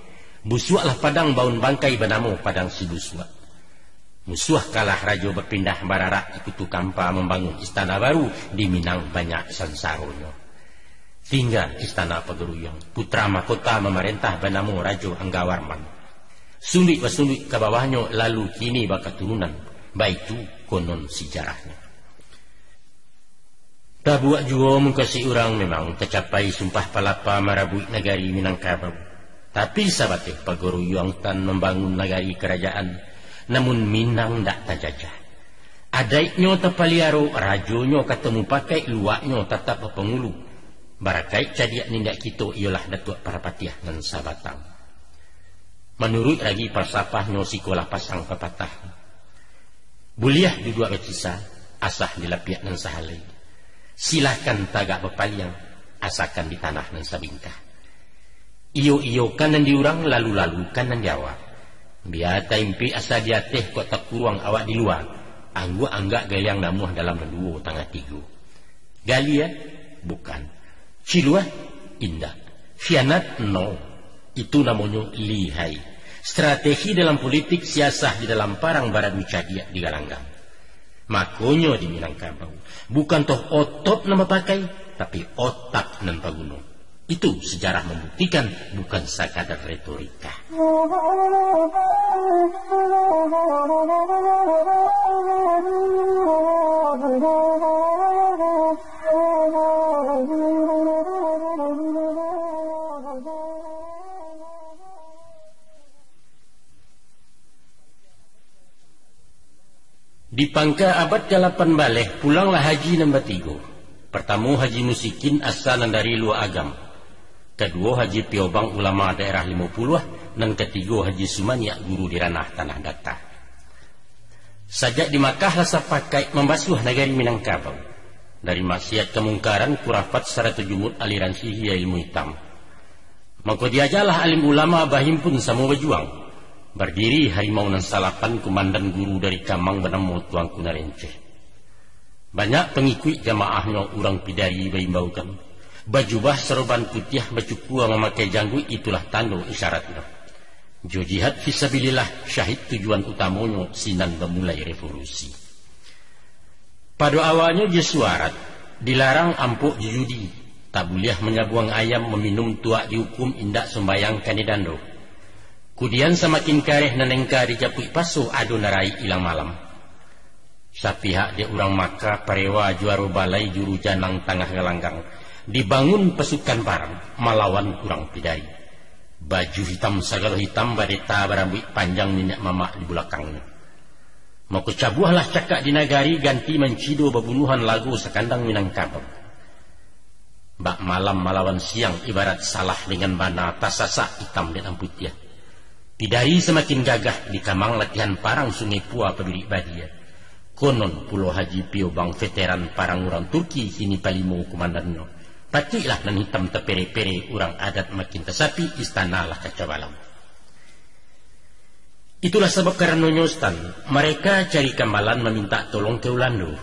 Busuaklah padang baun bangkai benamu padang si busuak. Musuh kalah rajo berpindah bararak ikutu kampa membangun istana baru di Minang banyak sansaronya. Tinggal istana Pagaruyung, putra mahkota memerintah Banamo Rajo Anggawarman. Sulit ke bawahnya lalu kini bakal turunan, baik itu konon sejarahnya. Tak buat jua mengkasi orang memang tercapai sumpah palapa marabui negari Minangkabau. Tapi sahabat Pagaruyung tan membangun negari kerajaan, namun Minang tak terjajah. Adaiknya terpaliaro, rajonyo ketemu pakai luaknya tetap pengulu. Barakai cadiak nindak kita ialah Datuk Parapatiah dan Sabatang. Menurut lagi falsafahnya sikolah pasang pepatah. Buliah duduk berkisah, asah dilapiak dan sahalai. Silahkan tagak berpaliang, asakan di tanah dan sabingkah. Iyo kanan diurang, lalu kanan diawak. Biar taimpi asa diateh kok tak kurang awak di luar. Anggak gayang namuh dalam dua tangga tiga. Galia? Bukan. Ciluah? Indah. Khianat? No. Itu namanya lihai. Strategi dalam politik, siasah di dalam parang barat wicadia di galanggang. Makonyo di Minangkabau. Bukan toh otot nama pakai, tapi otak nan paguno. Itu sejarah membuktikan, bukan sekadar retorika. Di pangka abad ke-8 balik, pulanglah haji nombor 3. Pertama haji musikin asal dari luar agam. Kedua haji piobang ulama daerah 50, dan ketiga haji sumania guru di ranah tanah datar. Sajak di Makkah rasa pakai membasuh negari Minangkabau. Dari maksiat kemungkaran kurafat serta jumud aliran sihir ilmu hitam. Maka diajalah alim ulama bahimpun sama berjuang. Berdiri harimau nan salapan komandan guru dari Kamang bernama Tuan Kunarenceh. Banyak pengikut jamaahnya orang pidari berimbaukan. Bajubah seroban putih bacukua memakai janggut itulah tanda isyaratnya. Jo jihad fisabilillah syahid tujuan utamanya sinan memulai revolusi. Pada awalnya dia suarat dilarang ampuk judi, tak boleh menyabuang ayam meminum tuak dihukum indak sembayang kanidando. Kemudian semakin kareh nanengka dijapui pasu adu narai ilang malam. Sapihak dia orang Makkah parewa juara balai juru janang tengah gelanggang. Dibangun pasukan parang melawan orang pidari. Baju hitam segala hitam badeta berambut panjang minyak mamak di belakangnya. Mau kecabuhlah cakak di nagari ganti mencido bebunuhan lagu sekandang Minangkabau. Bak malam melawan siang ibarat salah dengan bana tasasa hitam dan putih. Pidari semakin gagah di Kamang latihan parang Sungai Pua Pemilik Badia. Konon Pulau Haji Piobang veteran parang orang Turki kini palimo komandannya. Patilah nan hitam tepere-pere orang adat makin tersapi istana lah kacabalam. Itulah sebab karena nyostan mereka cari kamalan meminta tolong ke Ulando.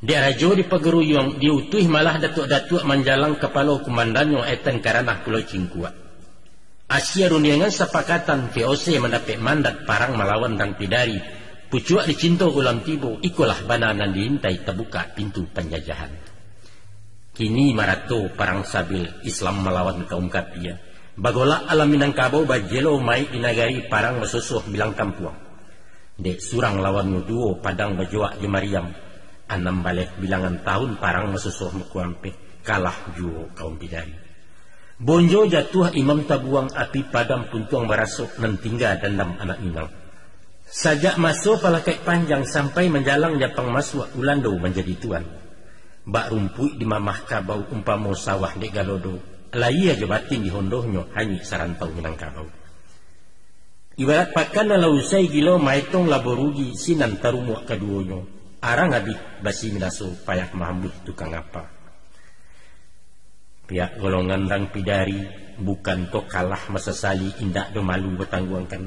Dia rajo di Pagaruyung diutuh malah datuk-datuk menjalang kepala komandannya eten karena Pulau Cingkuat. Asia runiangan sepakatan VOC mendapat mandat parang melawan dan pidari. Pucuak dicinta ulam tibo, ikulah bananan diintai terbuka pintu penjajahan. Kini marato parang sabil Islam melawan kaum kapia. Bagola alam Minangkabau bajelo mai di nagari parang mesusuh bilang kampuang. Dek surang lawan nuduo padang bajoak di Mariam. Anam balik bilangan tahun parang mesusuh mekuampe kalah juo kaum pidari. Bonjo jatuh imam tabuang api padam puntuang barasuk nan tinggal dandam anak Minang. Sajak masuk palakai panjang sampai menjalang Japang masuk Ulando menjadi tuan. Bak rumput di mamah kabau umpamo sawah dek galodo. Lai aja batin di hondohnya hanya sarantau Minangkabau. Ibarat pakan lalu usai gilo maitong laborugi sinan tarumuak keduanya. Arang abih basi minaso payak mahambut tukang apa. Pihak golongan rang pidari bukan to kalah masasali indak do malu bertangguangkan.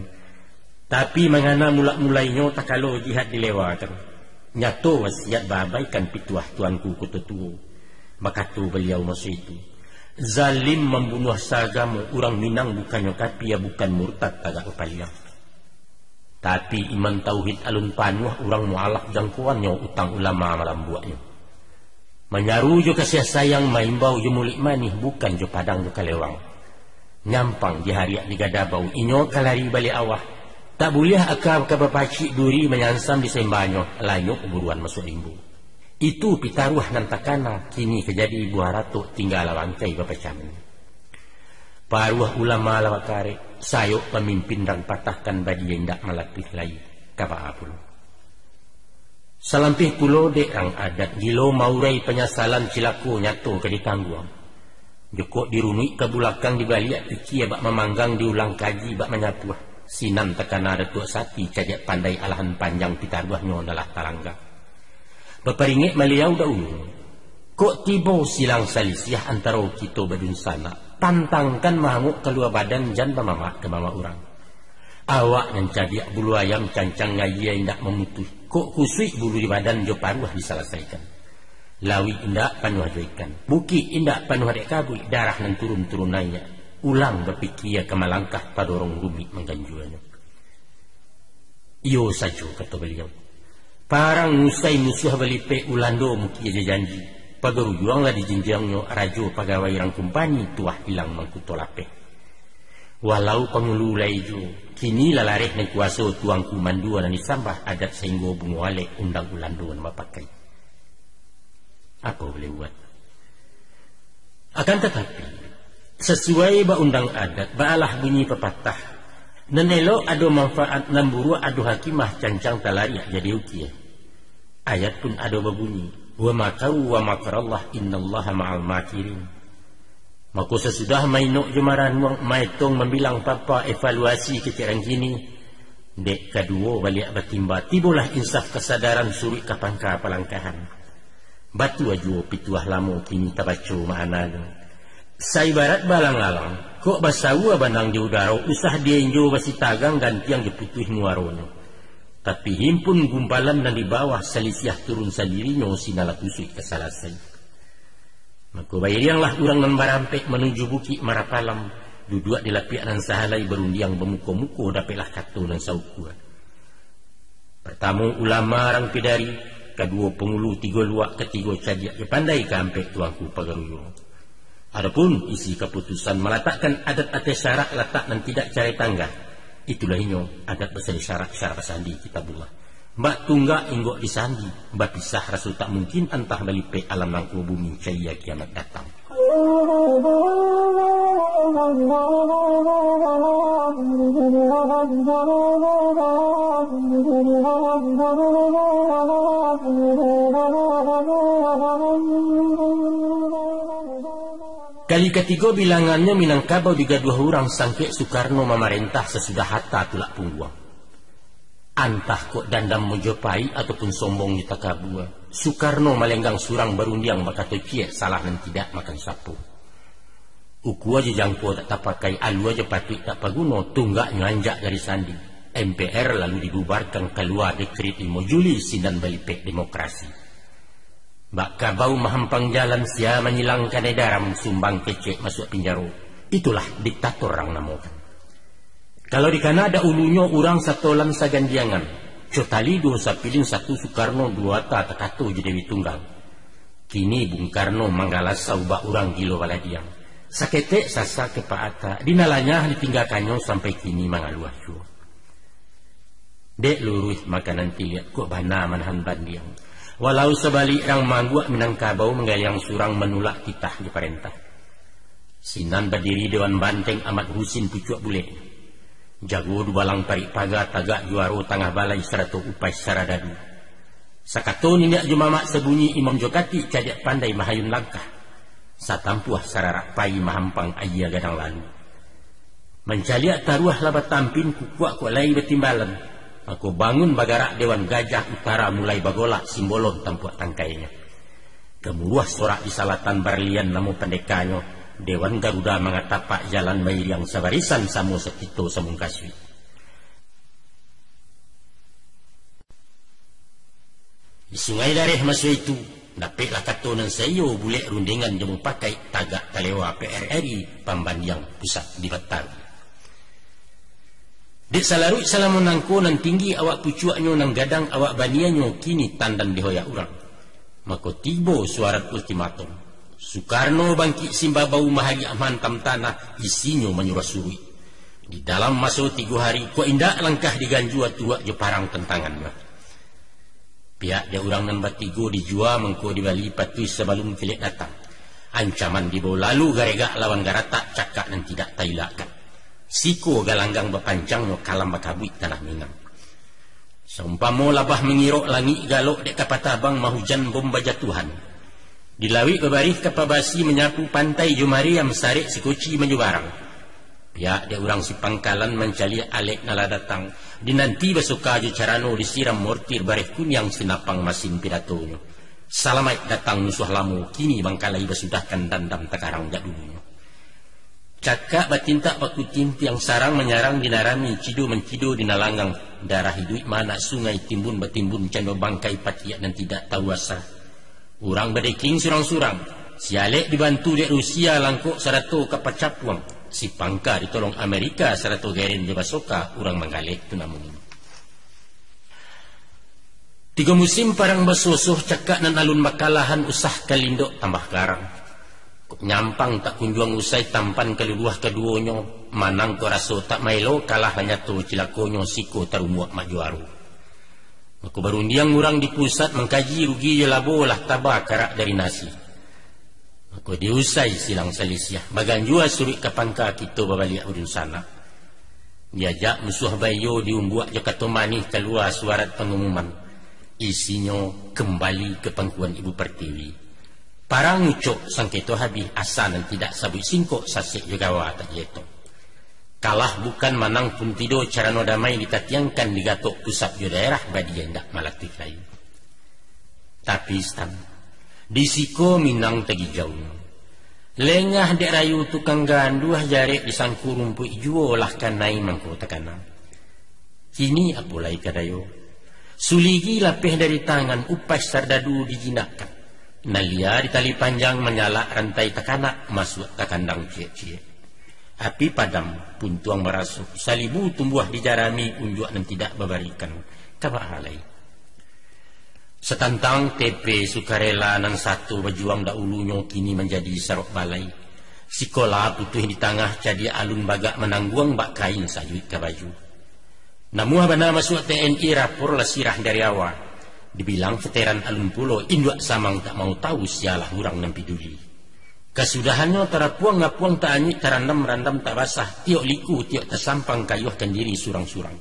Tapi mengana mulak-mulainya tak kalau jihad dilewakan. Nyato wasiat babaikan pituah tuanku kututuo. Maka tu beliau masa itu. Zalim membunuh sagam orang Minang bukannya kapia bukan murtad tagak kepaliang. Tapi iman tauhid alun panuh orang mualaf jangkauannya utang ulama malam buatnya. Menyaru jo kasih sayang maimbau jo mulik manih bukan jo padang jo kalewang. Nyampang di hariak di gadabau inyo kalari balik awah. Tak boleh akab ke bapacik duri menyansam di sembanyo layuk buruan masuk limbu. Itu pitaruh nantakana kini kejadi buah ratuk tinggal lawangkai bapacamen. Paruah ulama lawakare sayuk pemimpin dan patahkan badi yang tak malapih lagi kapa apul. Salampih kulo dek rang adat gilo maurai penyasalan cilaku nyato ke ditangguang. Joko dirunui ke bulakang di baliak iki bak memanggang diulang kaji bak menyapuah. Sinan tekana retuk sati cajak pandai alahan panjang pitaruahnya adalah talangga. Beperingit meliau dahulu. Kok tiba silang salisiah antara kita badun sana. Pantangkan mahmuk keluar badan jan pamamak ke mama orang. Awak yang cadiak bulu ayam cancang ngaya indak memutuh. Kok kusui bulu di badan jo paruah diselesaikan. Lawi indak panuh joikan. Buki indak panuh adek kabui. Darah nan turun-turun naya. Ulang berpikir ke malangkah padorong rumit mengganjuannya. Iyo saja kata beliau. Parang musai musuh belipe ulando muki aja janji. Pagaru juanglah di jenjangnya rajo pegawai rang kumpani tuah hilang mangkutolape. Walau pengulu laijo kini lalareh dan kuasa tuang kumandua dan disambah adat sehingga bunguale undang ulando nama pakai. Apa boleh buat? Akan tetapi sesuai ba undang adat baalah bunyi pepatah nenelo ado manfaat namburu ado hakimah cancang talariak jadi ukiah. Ayat pun ado babunyi wa makaru wa makarallah innallaha ma'al makirin. Maka sesudah mainok jemaran maitong membilang papa evaluasi kecirang kini dek kedua balik bertimba tibulah insaf kesadaran suri kapangka pelangkahan. Batu ajo pituah lamo kini tabaco maananya. Saibarat balang-alang kok basawa banang di udara usah dia injo basi tagang gantiang diputuh muaronya. Tapi himpun gumpalan dan di bawah salisiah turun sendirinya sinala kusui kesalasai. Maka bayarianglah orang nan barampek menuju bukit Marapalam duduk di lapianan sahalai berundiang bemuko-muko dapelah katu dan saukua. Pertama ulama rang pidari, kedua pengulu, tiga luak, ketiga cadiak pandai kampek tuangku pagaruyung. Adapun isi keputusan meletakkan adat atas syarak letak dan tidak cari tangga. Itulah inyo adat besar syarak sandi kitabullah. Mbak tunggak inggok disandi, mbak pisah rasul tak mungkin antah balipe alam langku bumi cahaya kiamat datang. Kali ketiga bilangannya Minangkabau digaduh orang sangke Soekarno memerintah sesudah hatta tulak pungguang. Antah kok dandam mojopai ataupun sombong di takabua. Soekarno malenggang surang berundiang bakato cie salah dan tidak makan sapu. Uku aja jangko tak pakai alu aja patut tak paguno tunggak nyanjak dari sandi. MPR lalu dibubarkan keluar dekret 5 Juli sinan balipek demokrasi. Bak kabau mahampang jalan sia menyilangkan edaram sumbang kecek masuk penjara. Itulah diktator orang namakan. Kalau di kana ada ulunya orang satolan sagandiangan. Cotali dua sapilin satu Soekarno dua ta takato jadi tunggal. Kini Bung Karno manggalas saubah orang gilo waladiang. Sakete sasa kepaata dinalanya ditinggalkannya sampai kini mangaluah jua. Dek luruh maka nanti lihat kok bana manahan bandiang. Walau sebalik rang mangguak Minangkabau menggaliang surang menulak titah di perintah. Sinan berdiri Dewan Banteng amat Husin pucuk bule. Jago dubalang parik paga tagak juaro tangah balai seratu upai secara dadu. Sakato nindak jumamak sebunyi Imam Jokati cadiak pandai mahayun langkah. Satampuah sararak pai mahampang ayah gadang lalu. Mencaliak taruah labat tampin kukuak kualai betimbalan. Aku bangun bagarak Dewan Gajah Utara mulai bagolak simbolon tampuak tangkainya. Kemuruah sorak di salatan Barlian namu pendekanyo. Dewan Garuda mengatapak jalan bayi yang sabarisan samu sekito samung kaswi. Di sungai dareh masa itu, dapatlah katonan sayo bulek rundingan jamu pakai tagak talewa PRRI Pambandiang pusat di Batawi. Dek salarut salamun nangko nan tinggi awak pucuaknyo nang gadang awak banianyo kini tandan dihoyak urang. Maka tiba suara ultimatum. Soekarno bangkit simba bau mahagi amantam tanah isinya menyuruh-surui. Di dalam masa 3 hari ko indak langkah diganjua tua je parang tentangannya. Pihak dia orang nan batigo dijua mengko di Bali patui sebelum filek datang. Ancaman dibawa lalu garega lawan garata cakak dan tidak tailakan. Siko galanggang berpanjangnya kalam bakabui tanah Minang. Seumpama labah mengirok langit galok dek kapatabang mahujan bom bajatuhan. Dilawi bebarih kapabasi menyapu pantai Jumari yang mesarik sikoci menjubarang. Pihak dia orang si pangkalan mencali alek nala datang. Dinanti basuka je carano disiram mortir barih kunyang sinapang masin pidatonya. Salamai datang musuh lamu kini bangkalai basudahkan dandam takarang jadulunya. Cakak batinta pakutin tiang sarang menyarang dinarami cido mencido dinalanggang darah hidup mana sungai timbun batimbun cando bangkai patiak dan tidak tahu asa. Urang badeking surang-surang sialek dibantu dek Rusia langkok sarato kapacapuang si pangka ditolong Amerika sarato gerin je basoka urang manggalek tu namun. 3 musim parang basosoh cakak nan alun makalahan usah kalindok tambah garang. Nyampang tak kunjuang usai tampan keluduah keduanya manang ko raso tak mailo kalah hanya tu cilakonyo siko tarumuak majuaru. Aku berundiang orang di pusat mengkaji rugi je labo lah tabak karak dari nasi. Aku diusai silang salisiah bagan jua surik kapangka kita babaliak udun sana. Diajak musuh bayo diumbuak je katomani keluar suarat pengumuman. Isinya kembali ke pangkuan Ibu Pertiwi. Parang ucok sangketo habis asal dan tidak sabut singkok sasik juga tak jeto. Kalah bukan manang pun tido cara no damai ditatiangkan di gatok pusat di daerah badi hendak malatif lain. Tapi stan di siko Minang tegi jauh. Lengah dek rayu tukang ganduah jarek disangku rumput juo lah kanai mangko takana. Kini apulai kadayo. Suligi lapeh dari tangan upas sardadu dijinakkan. Nalia di tali panjang menyala rantai takanak masuk ke kandang cie-cie. Api padam pun tuang merasuk. Salibu tumbuh di jarami unjuk dan tidak memberikan kabak halai. Setantang TP sukarela nan satu berjuang dahulunya kini menjadi sarok balai. Sekolah putuh di tengah jadi alun bagak menangguang bak kain sajuit ke baju. Namun abana masuk TNI rapor lah sirah dari awal. Dibilang veteran alun pulau induk samang tak mau tahu sialah orang nan peduli. Kesudahannya terapuang ngapuang tak anyik terandam randam tak basah tiok liku tiok tersampang kayuhkan diri surang-surang.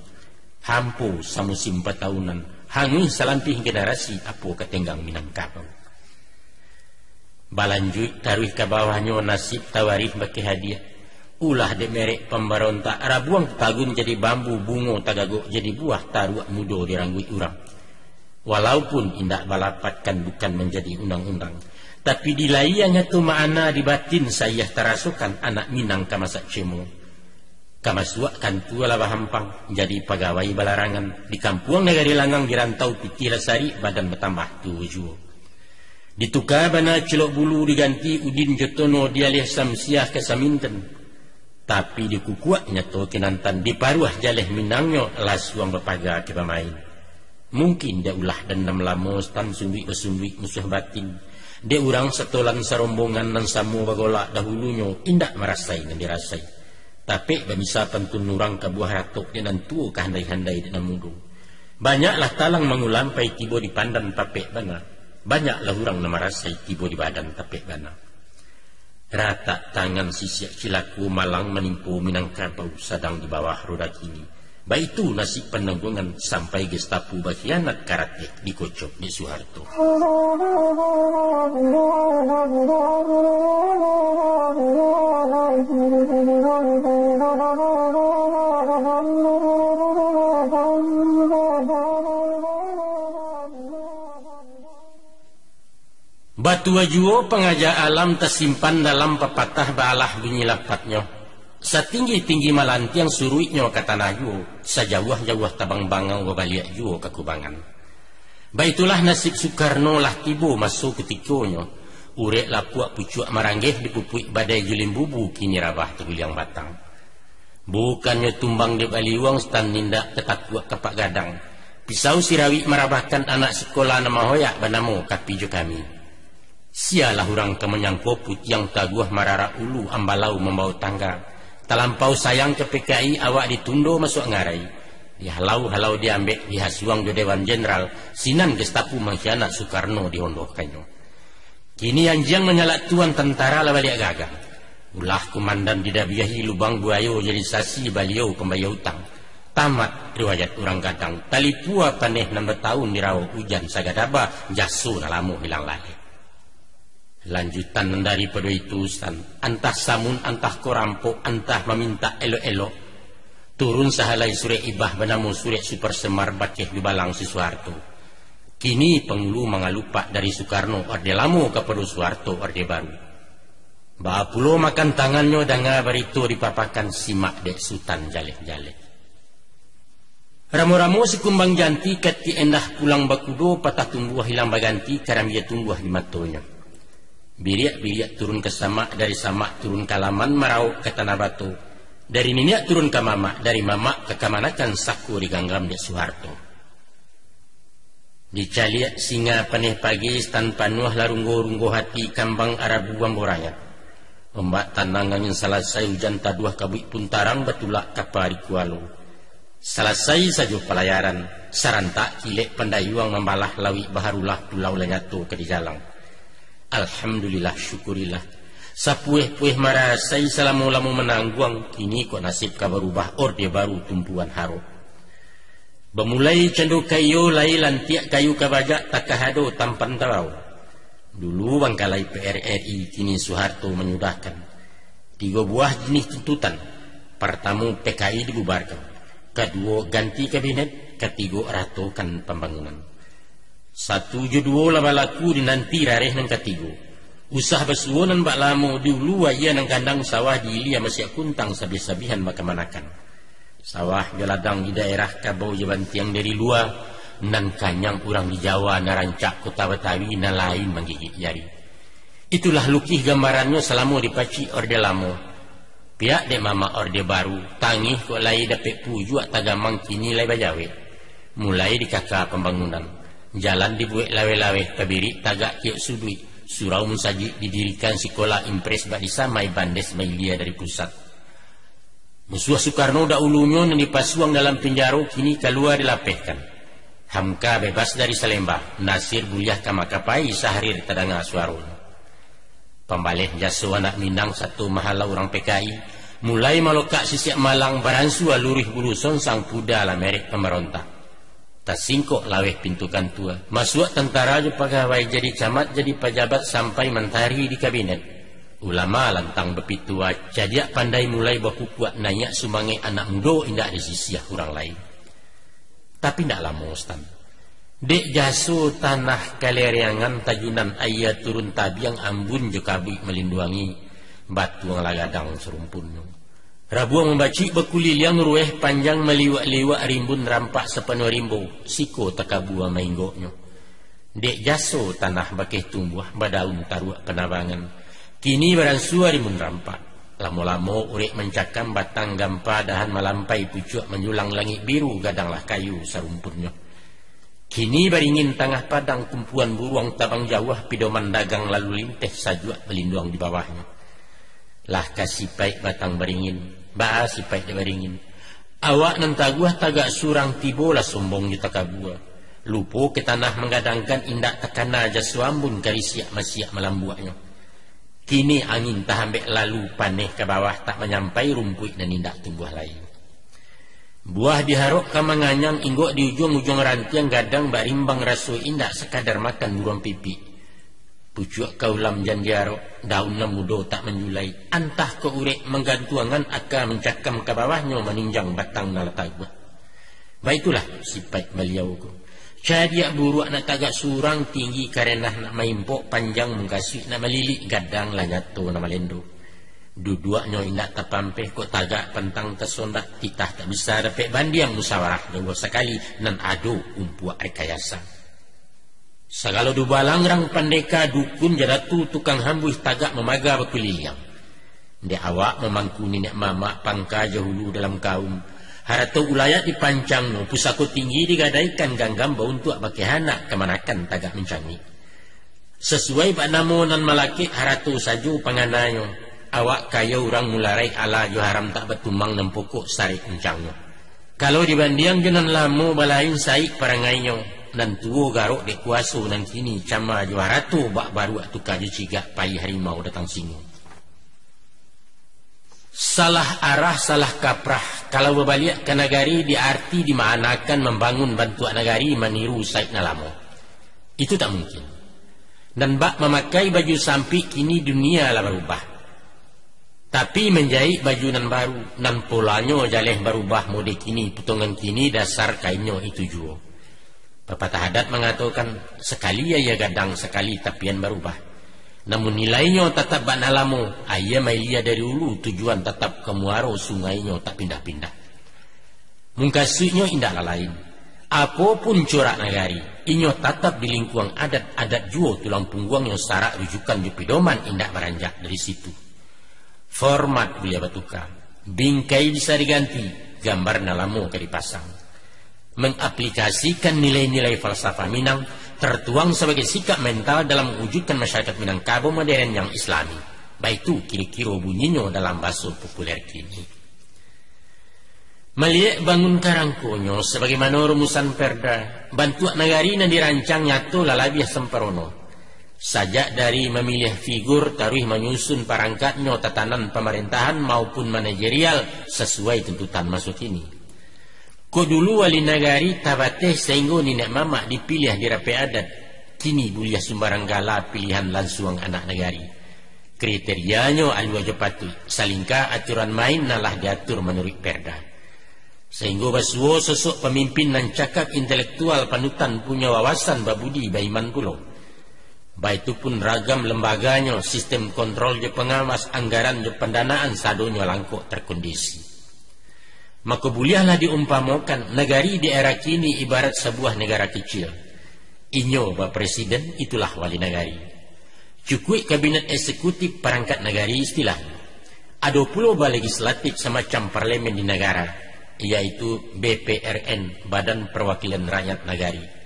Hampu samusim 4 tahunan hangi salampih generasi apo ketenggang Minangkabau. Balanjut taruh ke bawahnya nasib tawarih bagi hadiah. Ulah de merek pemberontak rabuang tagun jadi bambu bungo tagagok jadi buah taruak mudo diranggut urang. Walaupun indak balapatkan bukan menjadi undang-undang, tapi di layanya tu makna di batin saya terasukan anak Minang kamasak cemo. Kamasuakan tu ala bahampang jadi pegawai balarangan di kampung negari langang di rantau piti lasari badan bertambah tu juo. Ditukar bana celok bulu diganti udin jotono dialih samsiah ke saminten. Tapi dikukuaknya tu kinantan di paruah jaleh Minangnya lasuang berpaga ke pemain. Mungkin dia ulah dendam lama stan sunduk musuh batin. Dia orang setolan sarombongan dan samu bagolak dahulunya indak merasai dan dirasai. Tapi bisa pantun nurang ke buah ratok dia dan tuo kehandai-handai dan mudung. Banyaklah talang mengulampai tibo di pandan tapek bana. Banyaklah orang nama rasai tibo di badan tapek bana. Rata tangan sisiak cilaku malang menimpu Minangkabau sedang di bawah roda kini. Baik itu nasib penanggungan sampai Gestapo berkhianat karate dikocok di Soeharto. Batu ajuo pengaja alam tersimpan dalam pepatah balah bunyi lapatnya. Setinggi-tinggi malantiang suruiknya kata najuo, sejauh-jauh tabang bangang wabaliak juo kekubangan. Baitulah nasib Soekarno lah tibo masuk ketikanya. Urek lapuak pucuk maranggeh dipupuik badai julim bubu kini rabah teguliang batang. Bukannya tumbang di baliwang stan nindak tetakuak kapak gadang. Pisau sirawi merabahkan anak sekolah nama hoyak banamo kapijo kami. Sialah orang kemenyang poput yang taguah marara ulu ambalau membawa tangga. Talampau sayang ke PKI awak ditundo masuk ngarai. Dihalau-halau diambek dihasuang di Dewan Jenderal. Sinan Gestapu mengkhianat Soekarno dihondohkannya. Kini anjang menyalak tuan tentara balik gagal. Ulah komandan didabiahi lubang buayo jadi sasi baliau pembayar utang. Tamat riwayat orang gadang. Tali pua paneh 6 tahun dirau hujan sagadaba jasu nalamu hilang lagi. Lanjutan daripada itu antah samun antah korampok antah meminta elo-elo. Turun sahalai sure ibah benamu sure super semar baceh di balang si Soeharto. Kini pengulu mengalupak dari Soekarno orde lamo kepada Soeharto orde baru. Bapulo makan tangannya danga baritu dipapakan simak dek sultan jaleh-jaleh. Ramu-ramu si kumbang janti kati endah pulang bakudo patah tumbuh hilang baganti karam ia tumbuh di matonya. Biriak-biriak turun ke samak, dari samak turun ke laman marau ke tanah batu. Dari minyak turun ke mamak, dari mamak ke kamanakan saku diganggam dek Soeharto. Dicaliak singa paneh pagi tanpa nuah larunggo-runggo hati kambang arabu wamboraya. Ombak tanangan yang selesai hujan taduah kabui puntarang betulak kapari kualo. Selesai saja pelayaran, sarantak kilek pandayuang membalah lawi baharulah pulau lenyato ke di jalang. Alhamdulillah syukurillah. Sapueh-pueh marasai salamu-lamu menangguang, kini kok nasib ka berubah orde baru tumpuan haro. Bemulai cendu kayu lai lantiak kayu kabajak takahado tampan tarau. Dulu bangkalai PRRI, kini Soeharto menyudahkan 3 buah jenis tuntutan. Pertama PKI dibubarkan, kedua ganti kabinet, ketiga ratokan pembangunan. 1 judul labalaku dinanti rareh nang ketiga. Usah besuonan bak lamo dulu aya nang kandang sawah di ilia masih kuntang sabih-sabihan makamanakan. Sawah jaladang di daerah Kabau Jabantiang dari luar nan kanyang urang di Jawa narancak kota Betawi na lain menggigit jari. Itulah lukih gambarannya selama dipaci orde lamo. Pihak dek mama orde baru tangih kok lai dapet pujuak tagamang kini lai bajawe. Mulai di kakak pembangunan. Jalan dibuat lawe-lawe kabiri tagak kiok sudui. Surau musaji didirikan sekolah impres bak disamai bandes mailia dari pusat. Musuh Soekarno dahulunya yang dipasuang dalam penjara kini keluar dilapehkan. Hamka bebas dari Salembah. Nasir buliah kamakapai sahrir tadanga suarun. Pembalih jaso anak Minang satu mahala orang PKI. Mulai malokak sisiak Malang baransua lurih buluson sang puda la merek pemerintah. Tasingkok laweh pintukan tua. Masuk tentara je pegawai jadi camat jadi pejabat sampai mentari di kabinet. Ulama lantang bepitua jadiak pandai mulai bakukuat nayak sumangai anak muda indah di sisiah orang lain. Tapi tidak lama Ustaz. Dek jaso tanah kaleriangan tajunan ayat turun tabiang ambun je kabui melinduangi batu ang lagadang serumpunnya. Rabuang membaci bekulil yang rueh panjang meliwak-liwak rimbun rampak sepenuh rimbo. Siko takabua mainggoknya. Dek jaso tanah bakeh tumbuh badaun taruak penabangan. Kini baransua rimbun rampak. Lamo-lamo urek mencakam batang gampa dahan melampai pucuk menjulang langit biru gadanglah kayu sarumpunnya. Kini baringin tengah padang kumpuan buruang tabang jawah pidoman dagang lalu linteh sajuak melindung di bawahnya. Lah kasih baik batang baringin. Bahas sipai dia baringin. Awak nan taguah tagak surang tibola sombong di takabua. Lupo ke tanah menggadangkan indak tekana jasuambun karisiak masiak melambuaknya. Kini angin tahambek lalu paneh ke bawah tak menyampai rumput dan indak tumbuh lain. Buah diharok ka manganyang inggok di ujung-ujung rantiang gadang barimbang rasu indak sekadar makan burung pipi. Pucuk kaulam janjaro daun mudo tak menjulai. Antah ke urek menggantuangan akan mencakam ke bawahnya meninjang batang nalatagwa. Baiklah sifat beliauku. Cadiak buruk nak tagak surang tinggi karena nak maimpok panjang mengkasih nak melilik gadang lanyato nak malendo. Duduaknya indak tapampeh kok tagak pentang tersondak titah tak bisa dapat bandiang musyawarah dua sekali nan ado umpuak rekayasa. Segala dubalang rang pandeka dukun jadatu tukang hambuih tagak memaga berkeliliang. Dia awak memangku nenek mama pangka jahulu dalam kaum. Harato ulayat dipancang no pusako tinggi digadaikan ganggam bau untuk bagi anak kemanakan tagak mencangi. Sesuai pak namo nan malaki harato saju panganayo awak kayo orang mularai ala jo haram tak betumang dan pokok sarik mencangno. Kalau dibanding dengan lamo balain saik parangaiyo dan tuo garok dek kuaso nan kini cama jo harato bak baru atu kaju cigak pai harimau datang singo. Salah arah, salah kaprah. Kalau berbalik ke negari diarti dimaknakan membangun bantuan negari meniru Said Nalamo. Itu tak mungkin. Dan bak memakai baju sampi kini dunia lah berubah. Tapi menjahit baju nan baru, nan polanya jaleh berubah mode kini, potongan kini dasar kainnya itu juga. Pepatah adat mengatakan sekali ya gadang, sekali tapian berubah. Namun nilainya tetap bak nalamo. Ayah mailia dari hulu tujuan tetap ke muaro sungainya tak pindah-pindah. Mungkasuknya indah lain. Apapun corak nagari, inyo tetap di lingkungan adat-adat juo tulang punggung yang sarak rujukan di pedoman indah beranjak dari situ. Format boleh batuka. Bingkai bisa diganti, gambar nalamo ke dipasang. Mengaplikasikan nilai-nilai falsafah Minang tertuang sebagai sikap mental dalam mewujudkan masyarakat Minangkabau modern yang islami. Baik itu kira-kira bunyinya dalam bahasa populer kini. Melihat bangun karangkonyo sebagaimana rumusan perda, bantuan negari yang dirancang nyatu lalabiah semperono. Sajak dari memilih figur taruh menyusun perangkatnya tatanan pemerintahan maupun manajerial sesuai tuntutan masuk ini. Ko dulu wali nagari tabateh sehingga nenek mama dipilih di rapi adat. Kini buliah sembarang gala pilihan langsung anak nagari. Kriterianya alu aja patuh. Salingkah aturan main nalah diatur menurut perda. Sehingga basuo sosok pemimpin nan cakap intelektual panutan punya wawasan babudi baiman pulau. Baik itu pun ragam lembaganya, sistem kontrol je pengawas, anggaran je pendanaan sadonya langkok terkondisi. Maka buliahlah diumpamakan negari di era kini ibarat sebuah negara kecil. Inyo ba presiden itulah wali negari. Cukup kabinet eksekutif perangkat negari istilah. Ada pula ba legislatif semacam parlemen di negara, yaitu BPRN, Badan Perwakilan Rakyat Negari.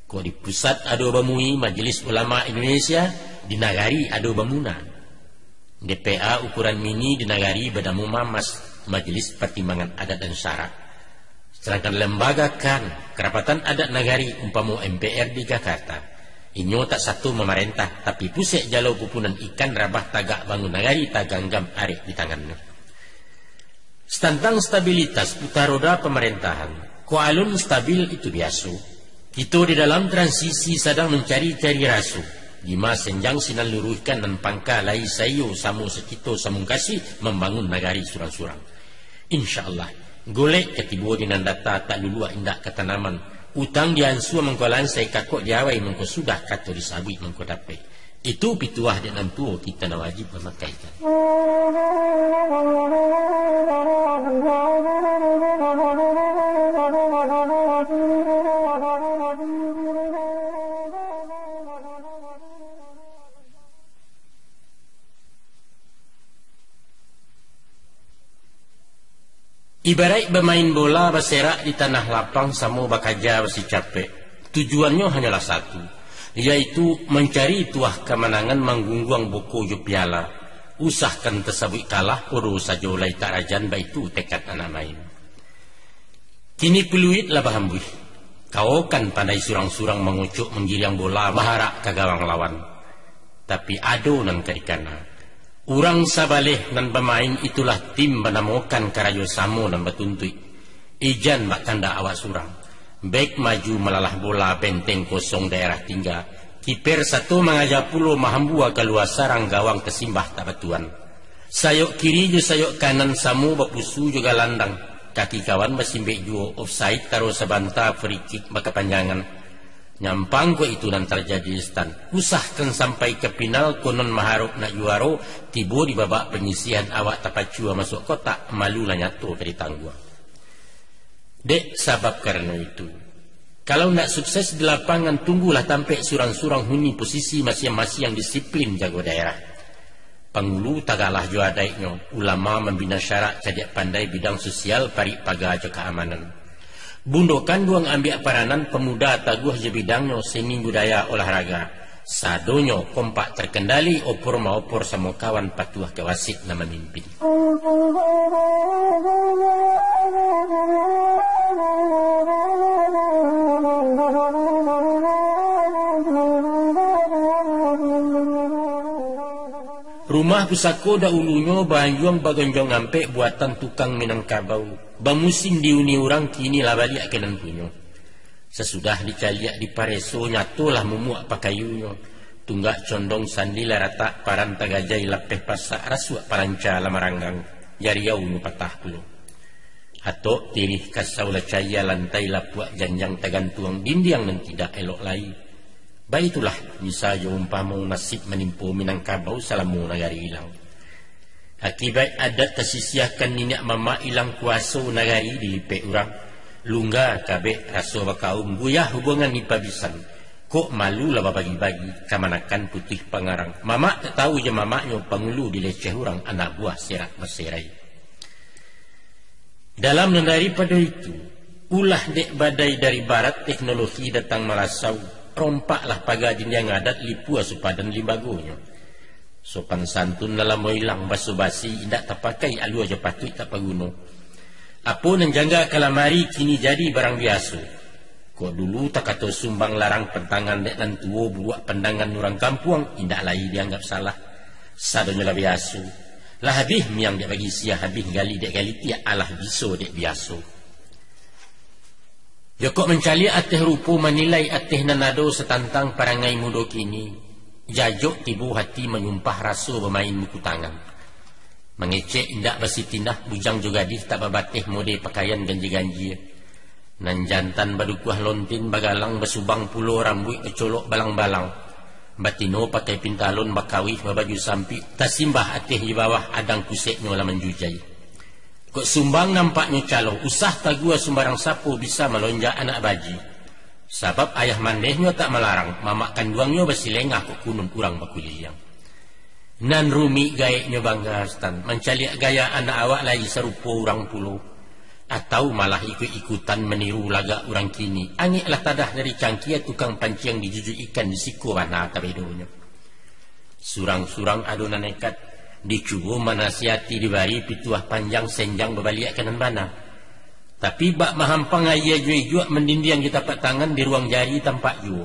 Ko di pusat ada bamui Majelis Ulama Indonesia, di negari ada bamuna. DPA ukuran mini di negari Badamu Mamas, Majelis Pertimbangan Adat dan Syarak. Sedangkan lembaga KAN, Kerapatan Adat Negari umpama MPR di Jakarta, inyo tak satu memerintah, tapi pusat jalau pupunan ikan rabah tagak bangun negari taganggam arif di tangannya. Tentang stabilitas putar roda pemerintahan, ko alun stabil itu biasa. Kita di dalam transisi sedang mencari-cari rasu. Lima senjang sinan luruhkan dan pangka lai sayo samu sekito samung kasih membangun negari surang-surang. InsyaAllah golek ketibu di nandata tak lulua indak ke tanaman. Utang diansu mengkolan saya kakok diawai mengko sudah kato disabui mengko dape. Itu pituah dan ampuh kita na wajib memakaikan. Ibarat bermain bola berserak di tanah lapang sama bakaja besi capek. Tujuannya hanyalah satu, yaitu mencari tuah kemenangan manggunggong boko jo piala. Usahkan tersabut kalah puru saja ulai tak rajan baitu tekad anak main. Kini peluit lah bahambuih. Kau kan pandai surang-surang mengucuk menggiring bola baharak ke gawang lawan. Tapi ado nan kadikana. Urang sabaleh nan pemain itulah tim menemukan karayo samo nan betuntui. Ijan bak kanda awak surang. Bek maju melalah bola benteng kosong daerah tinggal. Kiper satu mengajak pulau mahambua keluar sarang gawang kesimbah tak betuan. Sayok kiri jo sayok kanan samu bapusu juga landang. Kaki kawan besimbek juo offside taruh sebanta free kick maka panjangan. Nyampang ko itu nan terjadi instan. Usahkan sampai ke final konon maharuk nak juaro. Tibo di babak penyisihan awak tapacua masuk kotak. Malu lah nyatu dari tanggua. Dek sabab karena itu. Kalau nak sukses di lapangan tunggulah tampek surang-surang huni posisi masing-masing yang disiplin jago daerah. Pangulu tagalah jo adaiknya, ulama membina syarak cadiak pandai bidang sosial pari paga jo keamanan. Bundokan duang ambil peranan pemuda taguh je bidangnya seni budaya olahraga. Sadonyo kompak terkendali opor maopor sama kawan patuah kewasit nama mimpin. Rumah pusako da ulunyo banjuang bagonjong ngampe buatan tukang Minangkabau. Bamusim diuni orang kini lah balik kenan punyo. Sesudah dicaliak di pareso nyatulah mumuak pakayunyo. Tunggak condong sandila rata paran tagajai lapeh pasak rasuak paranca lamaranggang. Jariau nu patah pulo. Atok tirih kasau lacaya lantai lapuak janjang tagantuang dindiang dan tidak elok lai. Baitulah bisa jo umpama nasib menimpu Minangkabau salamu nagari ilang. Akibat adat tersisiahkan ninak mama ilang kuasa nagari dilipe urang. Lungga kabeh raso bakaum guyah hubungan ni pabisan. Kok malu lah bagi-bagi kamanakan putih pangarang. Mama tak tahu je mamaknya pangulu dileceh urang anak buah serak berserai. Dalam dan daripada itu, ulah dek badai dari barat teknologi datang melasau. Rompaklah pagadin yang adat lipu asupadan limbagonya. Sopan santun dalam moilang basa-basi tidak terpakai alu aja patut tak paguno. Apa nan jangga kalamari kini jadi barang biasa. Kok dulu tak kata sumbang larang pentangan dek lan tuo buat pandangan orang kampung indak lagi dianggap salah. Sadonya lah biasa. Lah habis miang dek bagi sia habis gali dek gali tiak alah biso dek biasa. Jokok mencali ateh rupu menilai ateh nanado setantang parangai mudo kini. Jajok tibu hati menyumpah rasu bermain muku tangan. Mengecek indak basi tindah bujang juga dih tak babateh mode pakaian ganji-ganji. Nan jantan badukuah lontin bagalang basubang pulo rambut kecolok balang-balang. Batino pakai pintalon bakawih babaju sampi. Tasimbah ateh di bawah adang kuseknya lah menjujai. Kok sumbang nampaknya calo, usah tagua sembarang sapu bisa melonjak anak baji. Sebab ayah mandehnya tak melarang, mamak kanduangnya bersilengah kok kunun kurang bakuliang. Nan rumi gayanya bangga stan, mencaliak gaya anak awak lagi serupa orang pulau. Atau malah ikut-ikutan meniru laga orang kini. Angiklah tadah dari cangkia tukang pancing dijujuk ikan di siku mana tabedonya. Surang-surang adonan nekat. Dicuba manasiati dibari pituah panjang senjang berbalik kanan bana. Tapi bak mahampang ayah jual mendindiang kita tapak tangan di ruang jari tampak ju.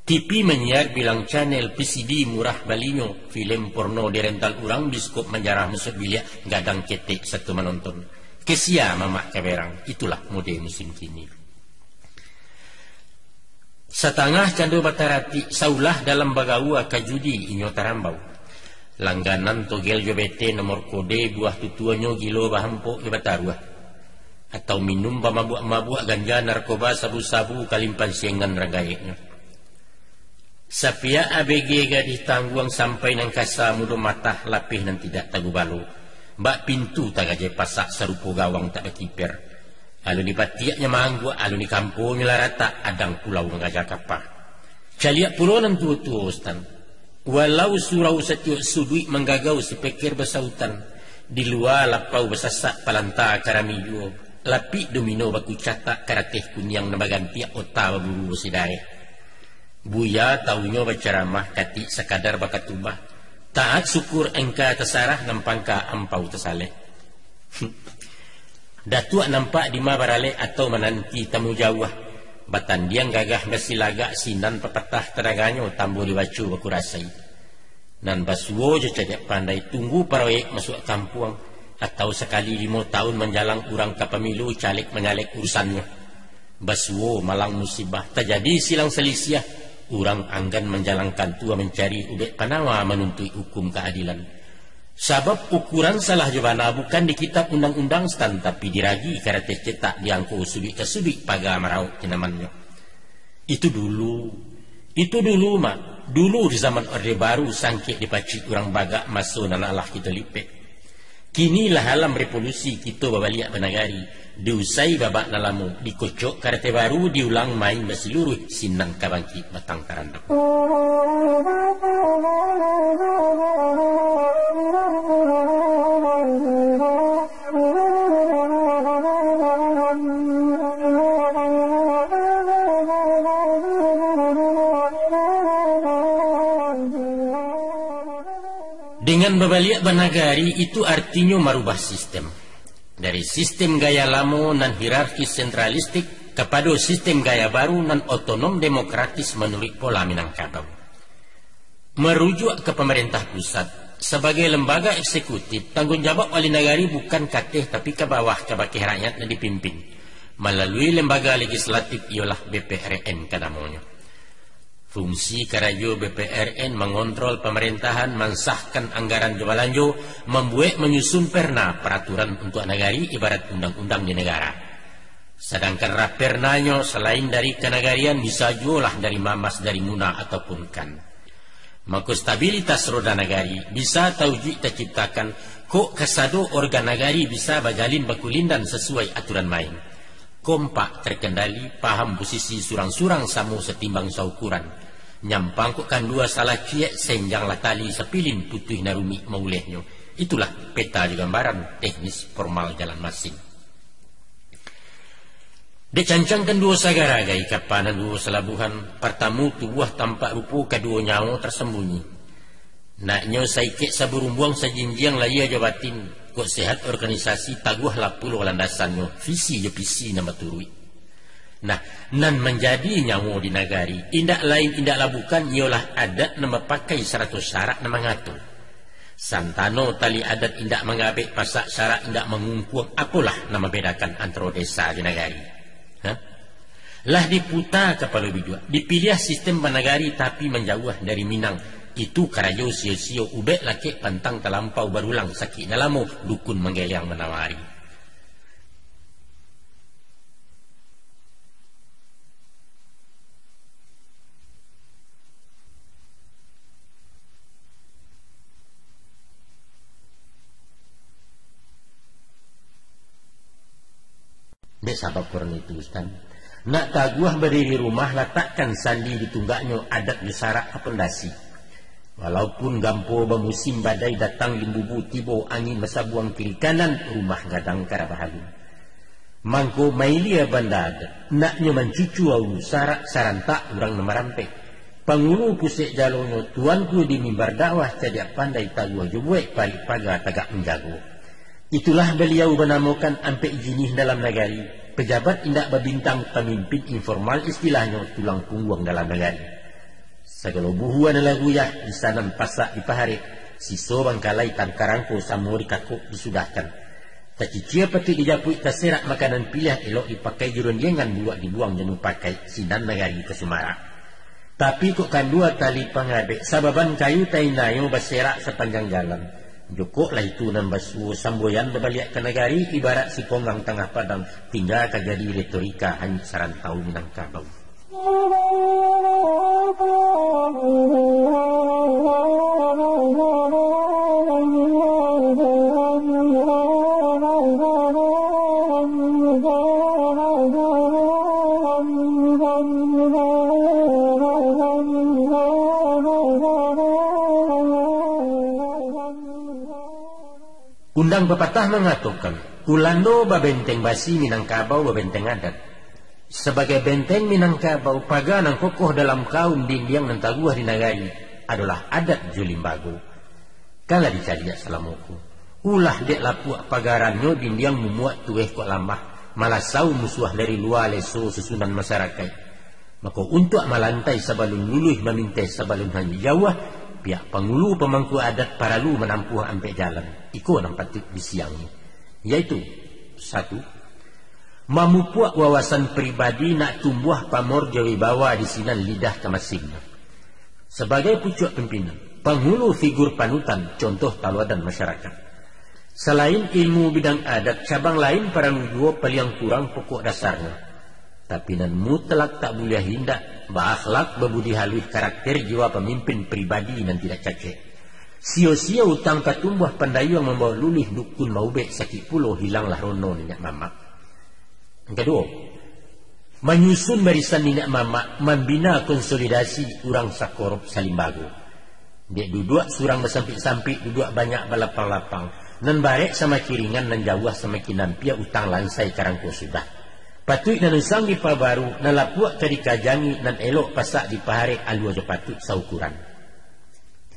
TV menyiar bilang channel PCD murah balinyo. Film porno dirental urang biskop menjarah masuk bilik gadang ketek satu menonton. Kesia mamak keberang. Itulah mode musim kini. Setengah candu batarati saulah dalam bagawa kajudi inyo tarambau. Langganan togel jobete nomor kode buah tutuanyo gilo bahampo ibataruah. Atau minum bamabuk-mabuk ganja narkoba sabu-sabu kalimpan siengan ragayeknya. Sapia ABG gadih tangguang sampai nang kasa mudo matah lapih nan tidak tagubalo. Mbak pintu tagaje pasak serupo gawang tak berkiper. Alu ni batiaknya manggu, alu ni kampungnya larata adang pulau ngajak kapah. Caliak pulau nan tua-tua stan. Walau surau setiuk sudui menggagau sepekir besautan. Di luar lapau besasak palanta karamiyo. Lapi domino baku catak karateh kunyang nabagantiak otak baburu besidare. Buya tahunya berceramah kati sekadar bakat tubah. Taat syukur engka tersarah nampangka ampau tersaleh. Datuk nampak di mabarale atau menanti tamu jauh. Batan diang gagah bersilagak sinan pepatah teraganya tambu dibacu baku rasai. Nan basuo je cajak pandai tunggu proyek masuk kampung. Atau sekali 5 tahun menjalang urang ke pemilu calik menyalek urusannya. Basuo malang musibah terjadi silang selisiah. Urang anggan menjalankan tua mencari ubek panawa menuntut hukum keadilan. Sebab ukuran salah jabana bukan di kitab undang-undang stan tapi diragi karate cetak diangku sudut ke sudut paga merauk kenamannya. Itu dulu mak. Dulu di zaman Orde Baru sangkit dipacik orang bagak masuk dan Allah kita lipek. Kinilah alam revolusi kita babaliak benagari. Diusai babak nalamu dikocok karate baru diulang main berseluruh sinang kabangkit batang tarandang. Dengan babaliak banagari itu artinya merubah sistem. Dari sistem gaya lama dan hierarkis sentralistik kepada sistem gaya baru dan otonom demokratis menurut pola Minangkabau. Merujuk ke pemerintah pusat sebagai lembaga eksekutif, tanggung jawab wali negari bukan kateh tapi ke bawah ke baki rakyat yang dipimpin melalui lembaga legislatif ialah BPRN kadamanya. Fungsi karajo BPRN mengontrol pemerintahan, mensahkan anggaran jabalanjo, membuat menyusun perna peraturan untuk negari ibarat undang-undang di negara. Sedangkan rapernanya selain dari kenagarian bisa jualah dari mamas dari muna ataupun kan. Maka stabilitas roda negari bisa tauji terciptakan kok kesado organ negari bisa bajalin bakulindan sesuai aturan main. Kompak terkendali, paham posisi surang-surang samu setimbang saukuran. Nyampang kok kan dua salah ciek senjang latali sepilin putih narumi maulehnya. Itulah peta di gambaran teknis formal jalan masing. Dicancangkan dua sagara gai kapanan dua selabuhan pertamu tubuh tampak rupa kedua nyawa tersembunyi. Naknya saikek saburumbuang sajinjiang laya jabatin kok sehat organisasi taguh lapul landasannya visi je visi nama turui. Nah, nan menjadi nyawa di nagari indak lain indaklah bukan ialah adat nama pakai 100 syarat nama ngatur. Santano tali adat indak mengabek pasak syarat indak mengungkuang apalah nama bedakan antara desa di nagari. Lah diputar kepala bidua dipilih sistem banagari tapi menjauh dari Minang. Itu karajo sio-sio ubek laki pantang terlampau berulang sakit nalamo dukun menggeliang menawari. Dek sabab kurang itu Ustaz. Nak taguah berdiri rumah letakkan sandi di tunggaknya adat besarak apendasi. Walaupun gampo bermusim badai datang limbubu tibo angin mesabuang kiri kanan rumah gadang karabahalun. Mangko mailia banda adat. Naknya mencucu au sarak sarantak urang nemarampe. Pangulu pusik jalonyo tuanku di mimbar dakwah cadiak pandai taguah jubuek pari paga tagak menjago. Itulah beliau menamakan ampe jinih dalam negari. Pejabat indak berbintang pemimpin informal istilahnya tulang punggung dalam negari. Segala buhuan laguyah di sanan pasak di paharit. Siso bangkalai tan karangko samuri kakuk disudahkan. Tacicia peti dijapui taserak makanan pilihan elok dipakai jurun jengan buat dibuang jenu pakai sinan negari ke Sumara. Tapi kok kan dua tali pangabek sababan kayu tainayo berserak sepanjang jalan. Jokoklah itu nambasu samboyan berbalik ke negari ibarat si ponggang tengah padang tinggal kejadi retorika hanya sarantau Minangkabau. Undang pepatah mengatakan, Kulando babenteng basi Minangkabau babenteng adat. Sebagai benteng Minangkabau, paganang kokoh dalam kaum dindiang dan taguah di nagari adalah adat Julimbago. Kala dicari salamuku, ulah dek lapuak pagarannya dindiang memuat tueh kok lamah, malah sau musuh dari luar leso susunan masyarakat. Maka untuk melantai sebelum luluh memintai sebelum hanya jawah, pihak pengulu pemangku adat paralu menampuh ampe jalan. Iko nampatik di siangnya. Yaitu, 1. Mamupuak wawasan pribadi nak tumbuh pamor jawibawa di sinan lidah kemasingnya. Sebagai pucuk pimpinan, penghulu figur panutan, contoh tauladan masyarakat. Selain ilmu bidang adat, cabang lain para nuduo peliang kurang pokok dasarnya. Tapi nan mutlak tak boleh hindak, berakhlak, berbudi halus karakter jiwa pemimpin pribadi dan tidak cacek. Sio-sio utang katumbuh pandayung membawa lulih dukun maubek sakit pulau hilanglah rono minyak mamak. Yang kedua, menyusun barisan minyak mamak membina konsolidasi urang sakorup Salimbago. Dek duduk surang bersampik-sampik, duduk banyak balapang-lapang. Nan barek sama kiringan, nan jawah sama kinampia utang lansai karangko sudah. Patut nan usang di pabaru, nan lapuak kadi kajangi, nan elok pasak di paharek alu aja patut saukuran.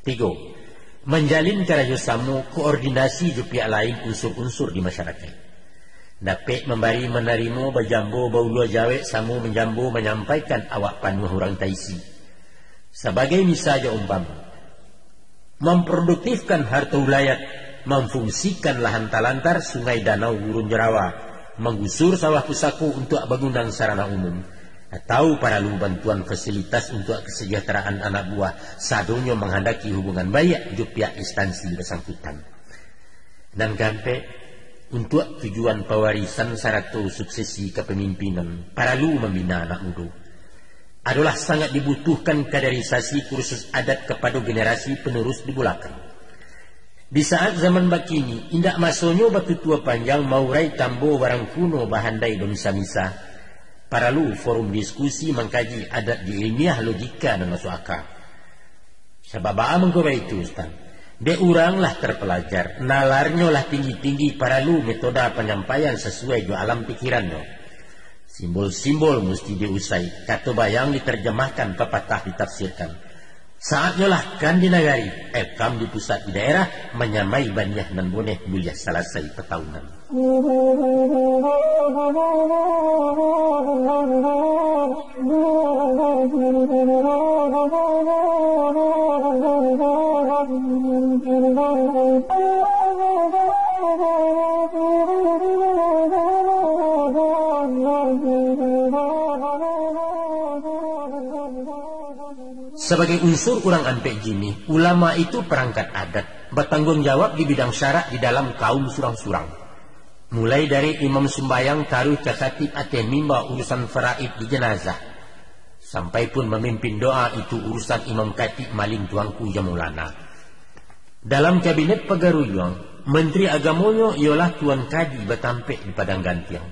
3. Menjalin kerjasama koordinasi ju pihak lain unsur-unsur di masyarakat. Dapat membari menerima bajambo baulu jawe samu menjambo menyampaikan awak panuh orang taisi. Sebagai misalnya umpama memproduktifkan harta wilayah, memfungsikan lahan talantar, sungai, danau, gurun jerawa, menggusur sawah pusaku untuk bangunan sarana umum, atau para lu bantuan fasilitas untuk kesejahteraan anak buah, sadonyo menghendaki hubungan baik di pihak instansi bersangkutan. Dan gampe untuk tujuan pewarisan saratu suksesi kepemimpinan, para lu membina anak muda adalah sangat dibutuhkan kaderisasi kursus adat kepada generasi penerus di belakang. Di saat zaman bakini, indak masonyo batu tua panjang maurai tambo barang kuno bahandai domisa-misa. Para lu forum diskusi mengkaji adat di ilmiah logika dan masuk akal. Sebab mengkoba itu Ustaz. De urang lah terpelajar, nalarnyo lah tinggi-tinggi para lu metode penyampaian sesuai jo alam pikirannya. Simbol-simbol mesti diusai, kata bayang diterjemahkan, pepatah ditafsirkan. Saatnya lah kan di nagari, kam di pusat di daerah, menyamai baniah dan boneh mulia selesai petahunan. Sebagai unsur kurang ampek jini, ulama itu perangkat adat, bertanggung jawab di bidang syarak di dalam kaum surang-surang. Mulai dari imam sembayang, taruh ke khatib atau mimba urusan faraid di jenazah, sampai pun memimpin doa itu urusan imam khatib maling tuangku jamulana. Dalam kabinet pegaruyuang, menteri agamonyo ialah tuan kadi betampek di padang gantiang.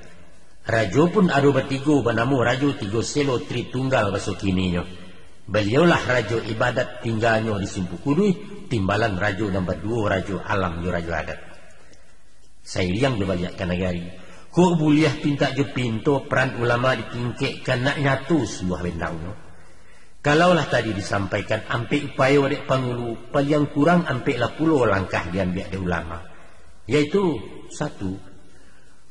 Rajo pun ada bertigo banamu rajo tigo selo tri tunggal basukininyo. Beliaulah rajo ibadat tinggalnya di Simpu Kudui, timbalan rajo nombor 2 rajo alam jo rajo adat. Saya liang jo balik ke negari. Kok buliah pinta jo pinto peran ulama ditingkekkan nak nyatu sebuah bendangnya. Kalaulah tadi disampaikan ampek upaya wadek pangulu, paling kurang ampek lah 10 langkah diambil de ulama. Yaitu 1.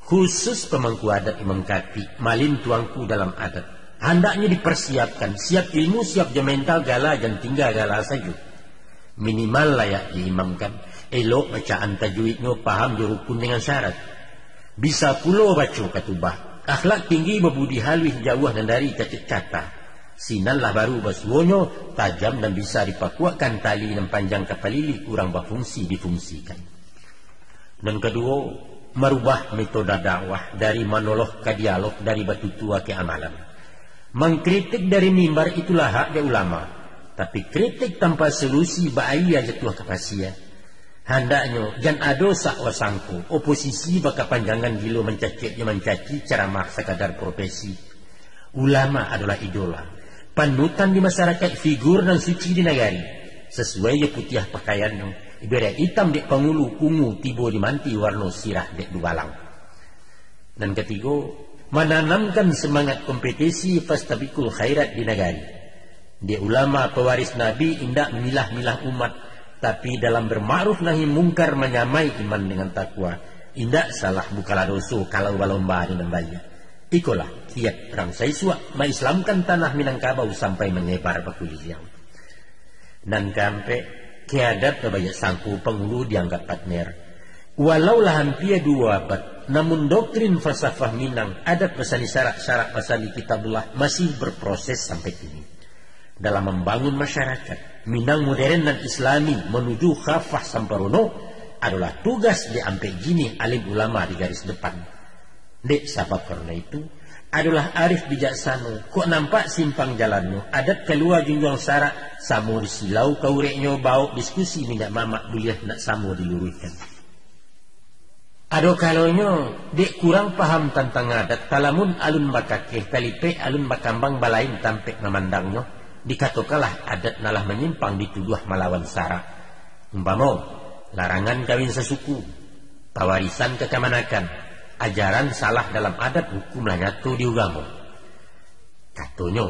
Khusus pemangku adat imam khatib, malin tuangku dalam adat. Hendaknya dipersiapkan, siap ilmu, siap mental, gala dan tinggal gala saja. Minimal layak diimamkan, elok bacaan tajwidnya, paham dirukun dengan syarat. Bisa pula baca katubah, akhlak tinggi berbudi halus jauh dan dari cacit kata. Sinanlah baru basuonyo, tajam dan bisa dipakuakan tali dan panjang kapalili, kurang berfungsi difungsikan. Dan kedua, merubah metode dakwah dari monolog ke dialog, dari batu tua ke amalan. Mengkritik dari mimbar itulah hak ulama, tapi kritik tanpa solusi bahaya jatuh kepasia. Hendaknya jangan ada sakwasangko oposisi baka panjangan gilo mencaci ceramah sekadar profesi. Ulama adalah idola, panutan di masyarakat, figur dan suci di negari. Sesuai ya putih pakaiannya, ibarat hitam dek pangulu, ungu tibo di manti warna sirah dek dubalang. Dan ketiga, menanamkan semangat kompetisi fastabikul khairat di negari. Dia ulama pewaris Nabi indak milah-milah umat, tapi dalam berma'ruf nahi mungkar menyamai iman dengan takwa. Indak salah bukalah dosa kalau balomba dengan bayi. Ikolah kiat perang Saiswa mengislamkan tanah Minangkabau sampai menyebar kepolisian. Dan kampe keadat kebanyak sangku penghulu dianggap partner. Walau lah hampir 2 abad, namun doktrin falsafah Minang, adat pasani syarak-syarak pasani kitabullah masih berproses sampai kini. Dalam membangun masyarakat, Minang modern dan islami menuju khafah samparono adalah tugas di ampe jini alim ulama di garis depan. Dek sebab karena itu, adalah arif bijaksana, kok nampak simpang jalannya, adat keluar junjung syarak, samu disilau kaureknya bau diskusi minyak mamak buliah nak samu diluruskan. Ado kalonyo dek kurang paham tentang adat, talamun alun bakakeh kalipe alun bakambang balain tampek memandangnya, dikatokalah adat nalah menyimpang dituduh melawan sara. Umpama larangan kawin sesuku, pawarisan kekamanakan, ajaran salah dalam adat hukumlah nyatu di agama. Katonyo,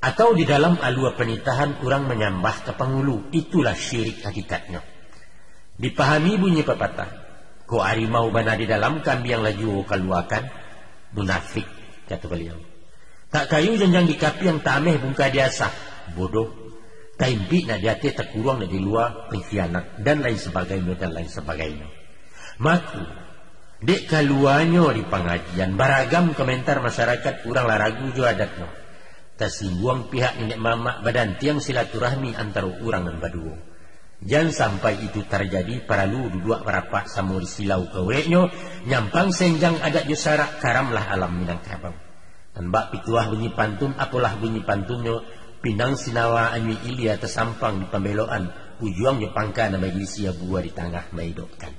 atau di dalam alua penitahan kurang menyambah ke pengulu, itulah syirik hakikatnya. Dipahami bunyi pepatah, ko harimau bana di dalam kambing yang laju keluarkan, munafik, kata beliau. Tak kayu janjang di kapi yang tameh bungka diasah, bodoh. Taimpi nak diate terkurang di luar pengkhianat dan lain sebagainya. Maku, dek kaluanyo di pengajian beragam komentar masyarakat kurang laragu jo adatnya. Tersinggung pihak nenek mama badan tiang silaturahmi antara orang dan baduo. Jangan sampai itu terjadi paralu duduk merapak samuri silau keweknya nyampang senjang adat yusarak karamlah alam Minangkabau. Dan bak pituah bunyi pantun apalah bunyi pantunnya pinang sinawa anwi ilia tersampang di pembeloan ujuang Jepangka nama Iglesia buah di tengah maidokkan.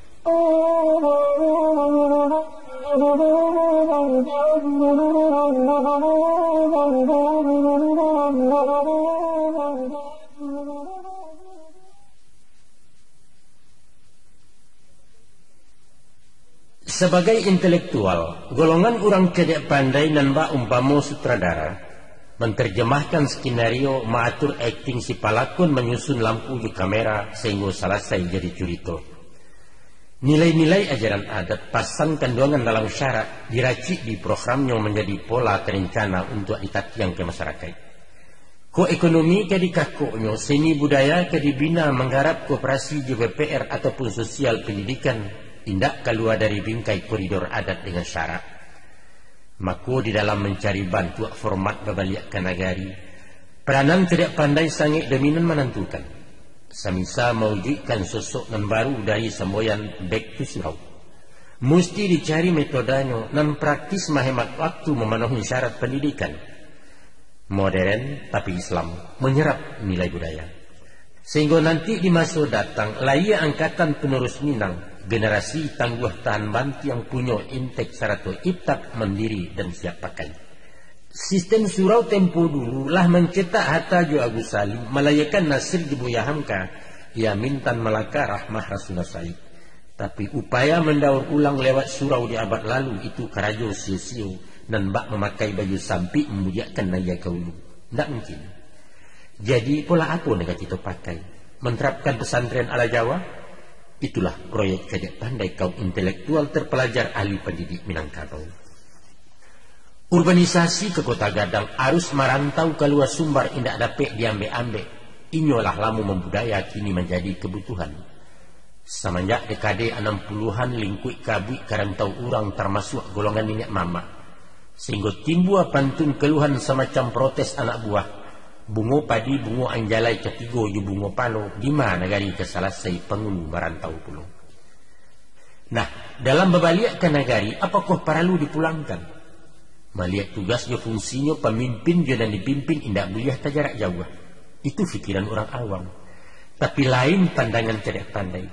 Sebagai intelektual, golongan orang kedek pandai dan bak umpamo sutradara menterjemahkan skenario, mengatur akting si palakun, menyusun lampu di kamera sehingga selesai jadi cerita. Nilai-nilai ajaran adat pasang kandungan dalam syarat diracik di programnya menjadi pola terencana untuk ditatiang ke masyarakat. Ko ekonomi ke dikakuknya, seni budaya ke dibina menggarap koperasi JPPR ataupun sosial pendidikan tindak keluar dari bingkai koridor adat dengan syarat. Maka di dalam mencari bantu format babaliak ke nagari, peranan tidak pandai sangat dominan menentukan. Samisa mewujudkan sosok yang baru dari semboyan back to surau. Mesti dicari metodanya dan praktis menghemat waktu memenuhi syarat pendidikan. Modern tapi Islam menyerap nilai budaya. Sehingga nanti di masa datang, layak angkatan penerus Minang, generasi tangguh tahan banti yang punya intek sarato iptak mandiri dan siap pakai. Sistem surau tempo dulu lah mencetak hatta Jo Agus Salim, melayakan Nasir Jibuya Hamka, Yamintan Malaka Rahmah Rasulullah Said. Tapi upaya mendaur ulang lewat surau di abad lalu itu karajo sio-sio dan bak memakai baju sampi memuliakan naya kaulu. Tidak mungkin. Jadi pola apa yang kita pakai? Menerapkan pesantren ala Jawa? Itulah proyek kedek pandai kaum intelektual terpelajar ahli pendidik Minangkabau. Urbanisasi ke Kota Gadang harus merantau keluar sumber indak dapat diambil-ambil. Inyolah lamu membudaya kini menjadi kebutuhan. Semenjak dekade 60-an lingkup kabui karantau orang termasuk golongan minyak mama. Sehingga timbul pantun keluhan semacam protes anak buah. Bungo padi, bungo anjalai ketiga ju bungo pano, di mana negari keselesai pengulu merantau pulau. Nah, dalam berbalik ke negari, apakah perlu dipulangkan? Melihat tugas jo fungsinya pemimpin jo dan dipimpin indak boleh jarak jauh. Itu fikiran orang awam. Tapi lain pandangan cerdik pandai.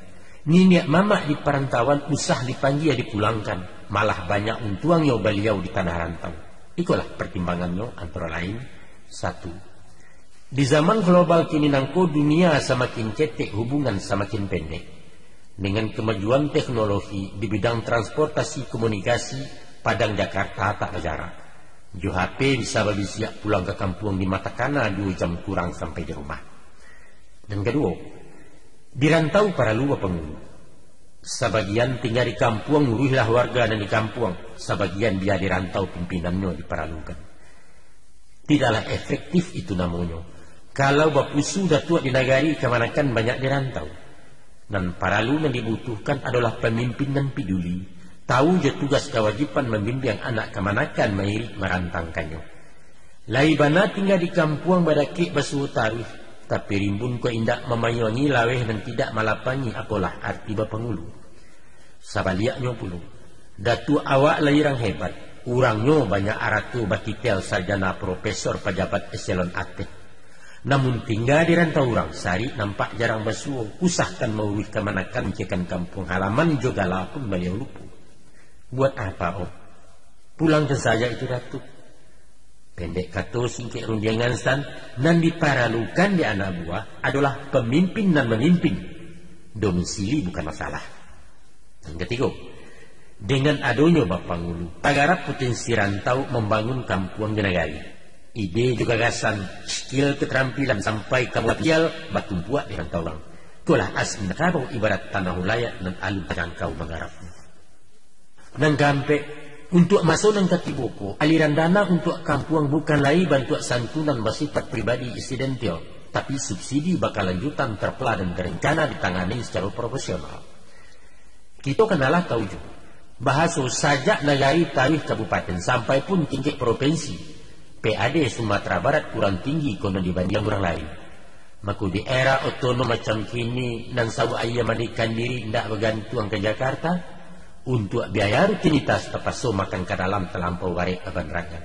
Niniak mamak di perantauan usah dipanggil dipulangkan, malah banyak untuangnya beliau di tanah rantau. Itulah pertimbangannya antara lain. 1. Di zaman global kini nangko dunia semakin cetek, hubungan semakin pendek. Dengan kemajuan teknologi di bidang transportasi komunikasi, Padang Jakarta tak berjarak. Jo HP bisa siap pulang ke kampung di Matakana 2 jam kurang sampai di rumah. Dan kedua, di rantau para luar pengulu. Sebagian tinggal di kampung nguruhlah warga dan di kampung, sebagian dia di rantau pimpinannya diperalukan. Tidaklah efektif itu namanya. Kalau bapusu dah tua di negari kemanakan banyak dirantau. Dan paralu yang dibutuhkan adalah pemimpin dan peduli. Tahu je tugas kewajiban membimbing anak kemanakan mairik merantangkannya. Laibana tinggal di kampung badakik basuh tarif. Tapi rimbun ko indak memayoni laweh dan tidak malapangi apalah arti bapangulu. Sabaliaknya puluh. Datu awak lairang hebat. Urangnya banyak aratu batitel sarjana profesor pejabat eselon atet. Namun tinggal di rantau orang, sari nampak jarang basuh, usahkan mauwih kemanakan mencekan kampung halaman juga lah pun beliau lupa. Buat apa om? Pulangkan saja itu Datuk. Pendek kata singkit rundiangan stan, nan diparalukan di anak buah adalah pemimpin dan memimpin. Domisili bukan masalah. Yang ketiga, dengan adanya Bapak Ngulu, tagarap potensi rantau membangun kampung di negari. Ide juga gagasan, skill keterampilan sampai kematial batu buat di rantau orang. Itulah asli Kabau ibarat tanah layak dan alun terjangkau menggarapnya. Dan gampe untuk masuk dan katiboko, aliran dana untuk kampung bukan lain bantuan santunan bersifat pribadi insidental, tapi subsidi bakal lanjutan terpela dan berencana ditangani secara profesional. Kita kenalah tahu juga, bahasa sajak negari tarikh kabupaten sampai pun tingkat provinsi, PAD Sumatera Barat kurang tinggi konon dibanding orang lain. Maka di era otonom macam kini, nan sawa ayah mandikan diri tidak bergantung ke Jakarta, untuk biaya rutinitas terpaksa makan ke dalam terlampau warik aban rakyat.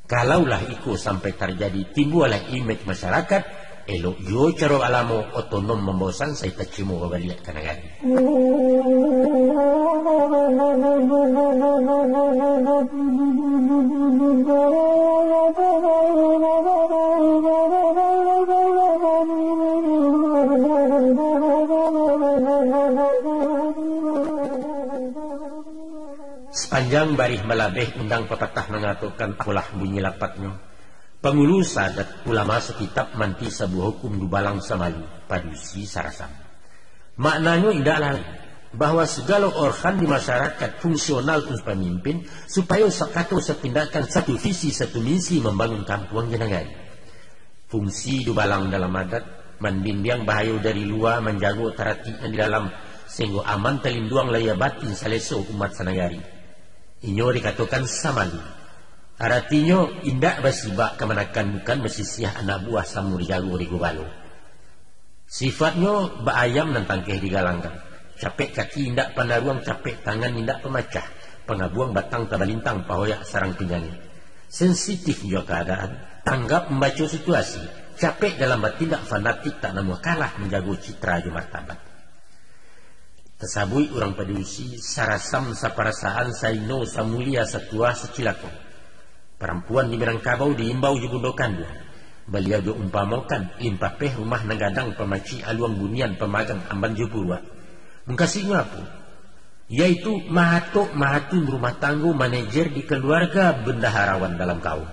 Kalaulah itu sampai terjadi timbullah image masyarakat, elok yo caro alamo otonom membosan saya tak cimo baliak ke negara. Sepanjang barih melabeh undang pepatah mengatakan akulah bunyi lapatnya. Pengulu sadat ulama sekitab manti sebuah hukum dubalang samalu padusi sarasam. Maknanya tidaklah bahwa segala organ di masyarakat fungsional untuk pemimpin supaya sekato sepindahkan satu visi satu misi membangun kampung jenengan. Fungsi dubalang dalam adat mendimbang bahaya dari luar menjaga terhatian di dalam sehingga aman terlindung laya batin saleso umat sanagari. Inyo dikatakan samalu. Artinya indak basibak kemanakan bukan bersisiah anak buah samur jago di gubalo. Sifatnya baayam dan tangkeh digalangkan. Capek kaki indak pandaruang, capek tangan indak pemacah. Pengabuang batang tabalintang pahoyak sarang pinjani. Sensitif juga keadaan. Tanggap membaca situasi. Capek dalam bertindak fanatik tak namu kalah menjaga citra dan martabat. Tersabui orang padusi sarasam saparasaan saino samulia satua secilako. Perempuan di Minangkabau diimbau jugundokan dia. Beliau diumpamakan limpapeh rumah negadang pemaci aluang bunian pemagang amban jepurwa. Mengkasihnya apa? Yaitu mahatun rumah tangga manajer di keluarga bendaharawan dalam kaum.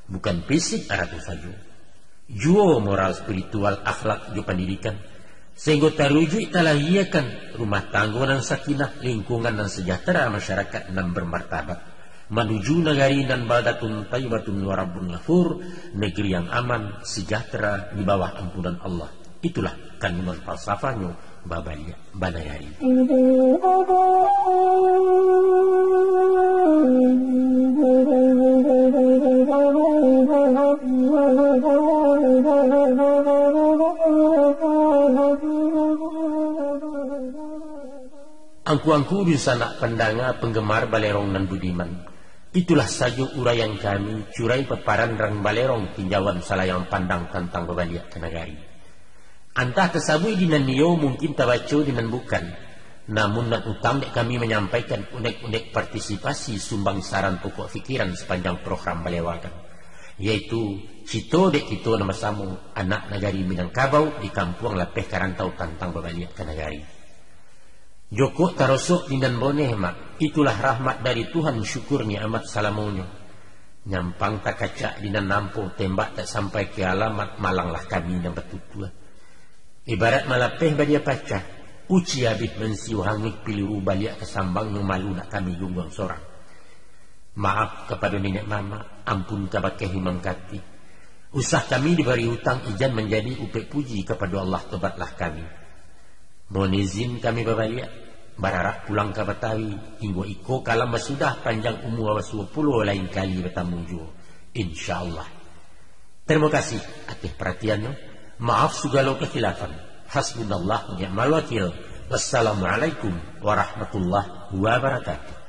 Bukan fisik aratu saja. Juo moral spiritual akhlak juga pendidikan. Sehingga terujuk talahiakan rumah tangga dan sakinah, lingkungan dan sejahtera masyarakat dan bermartabat menuju negari dan baldatun tayyibatun wa rabbun ghafur, negeri yang aman, sejahtera di bawah ampunan Allah. Itulah kandungan falsafahnya Babalia Banayari. Angku-angku bisa nak pendanga penggemar balerong dan budiman. Itulah saja uraian kami curai peparan rang balerong tinjauan salayang pandang tentang Babalia Kenagari. Antah tersabui dinan niyo mungkin tabaco dinan bukan. Namun nak utang dek kami menyampaikan unek-unek partisipasi sumbang saran pokok fikiran sepanjang program balewakan. Yaitu cito dek kita nama samu anak negari Minangkabau di kampung Lapeh Karantau tentang Babalia Kenagari. Joko tarosok dinan boneh mak. Itulah rahmat dari Tuhan syukur ni'amat salamunya. Nyampang tak kaca dinan nampo tembak tak sampai ke alamat malanglah kami dan betutua. Ibarat malapeh badia pacah. Uci habis mensiuhangik pilih balik kesambang yang malu nak kami gunggang sorang. Maaf kepada nenek mama, ampun kabakeh imam kati. Usah kami diberi hutang ijan menjadi upek puji kepada Allah tobatlah kami. Mohon izin kami Babalia bararak pulang ke Betawi hingga iko kalam sudah panjang umur 20 lain kali bertemu jua insyaallah. Terima kasih atas perhatiannya. Maaf segala kekhilafan. Hasbunallah wa ni'mal wakil. Wassalamualaikum warahmatullahi wabarakatuh.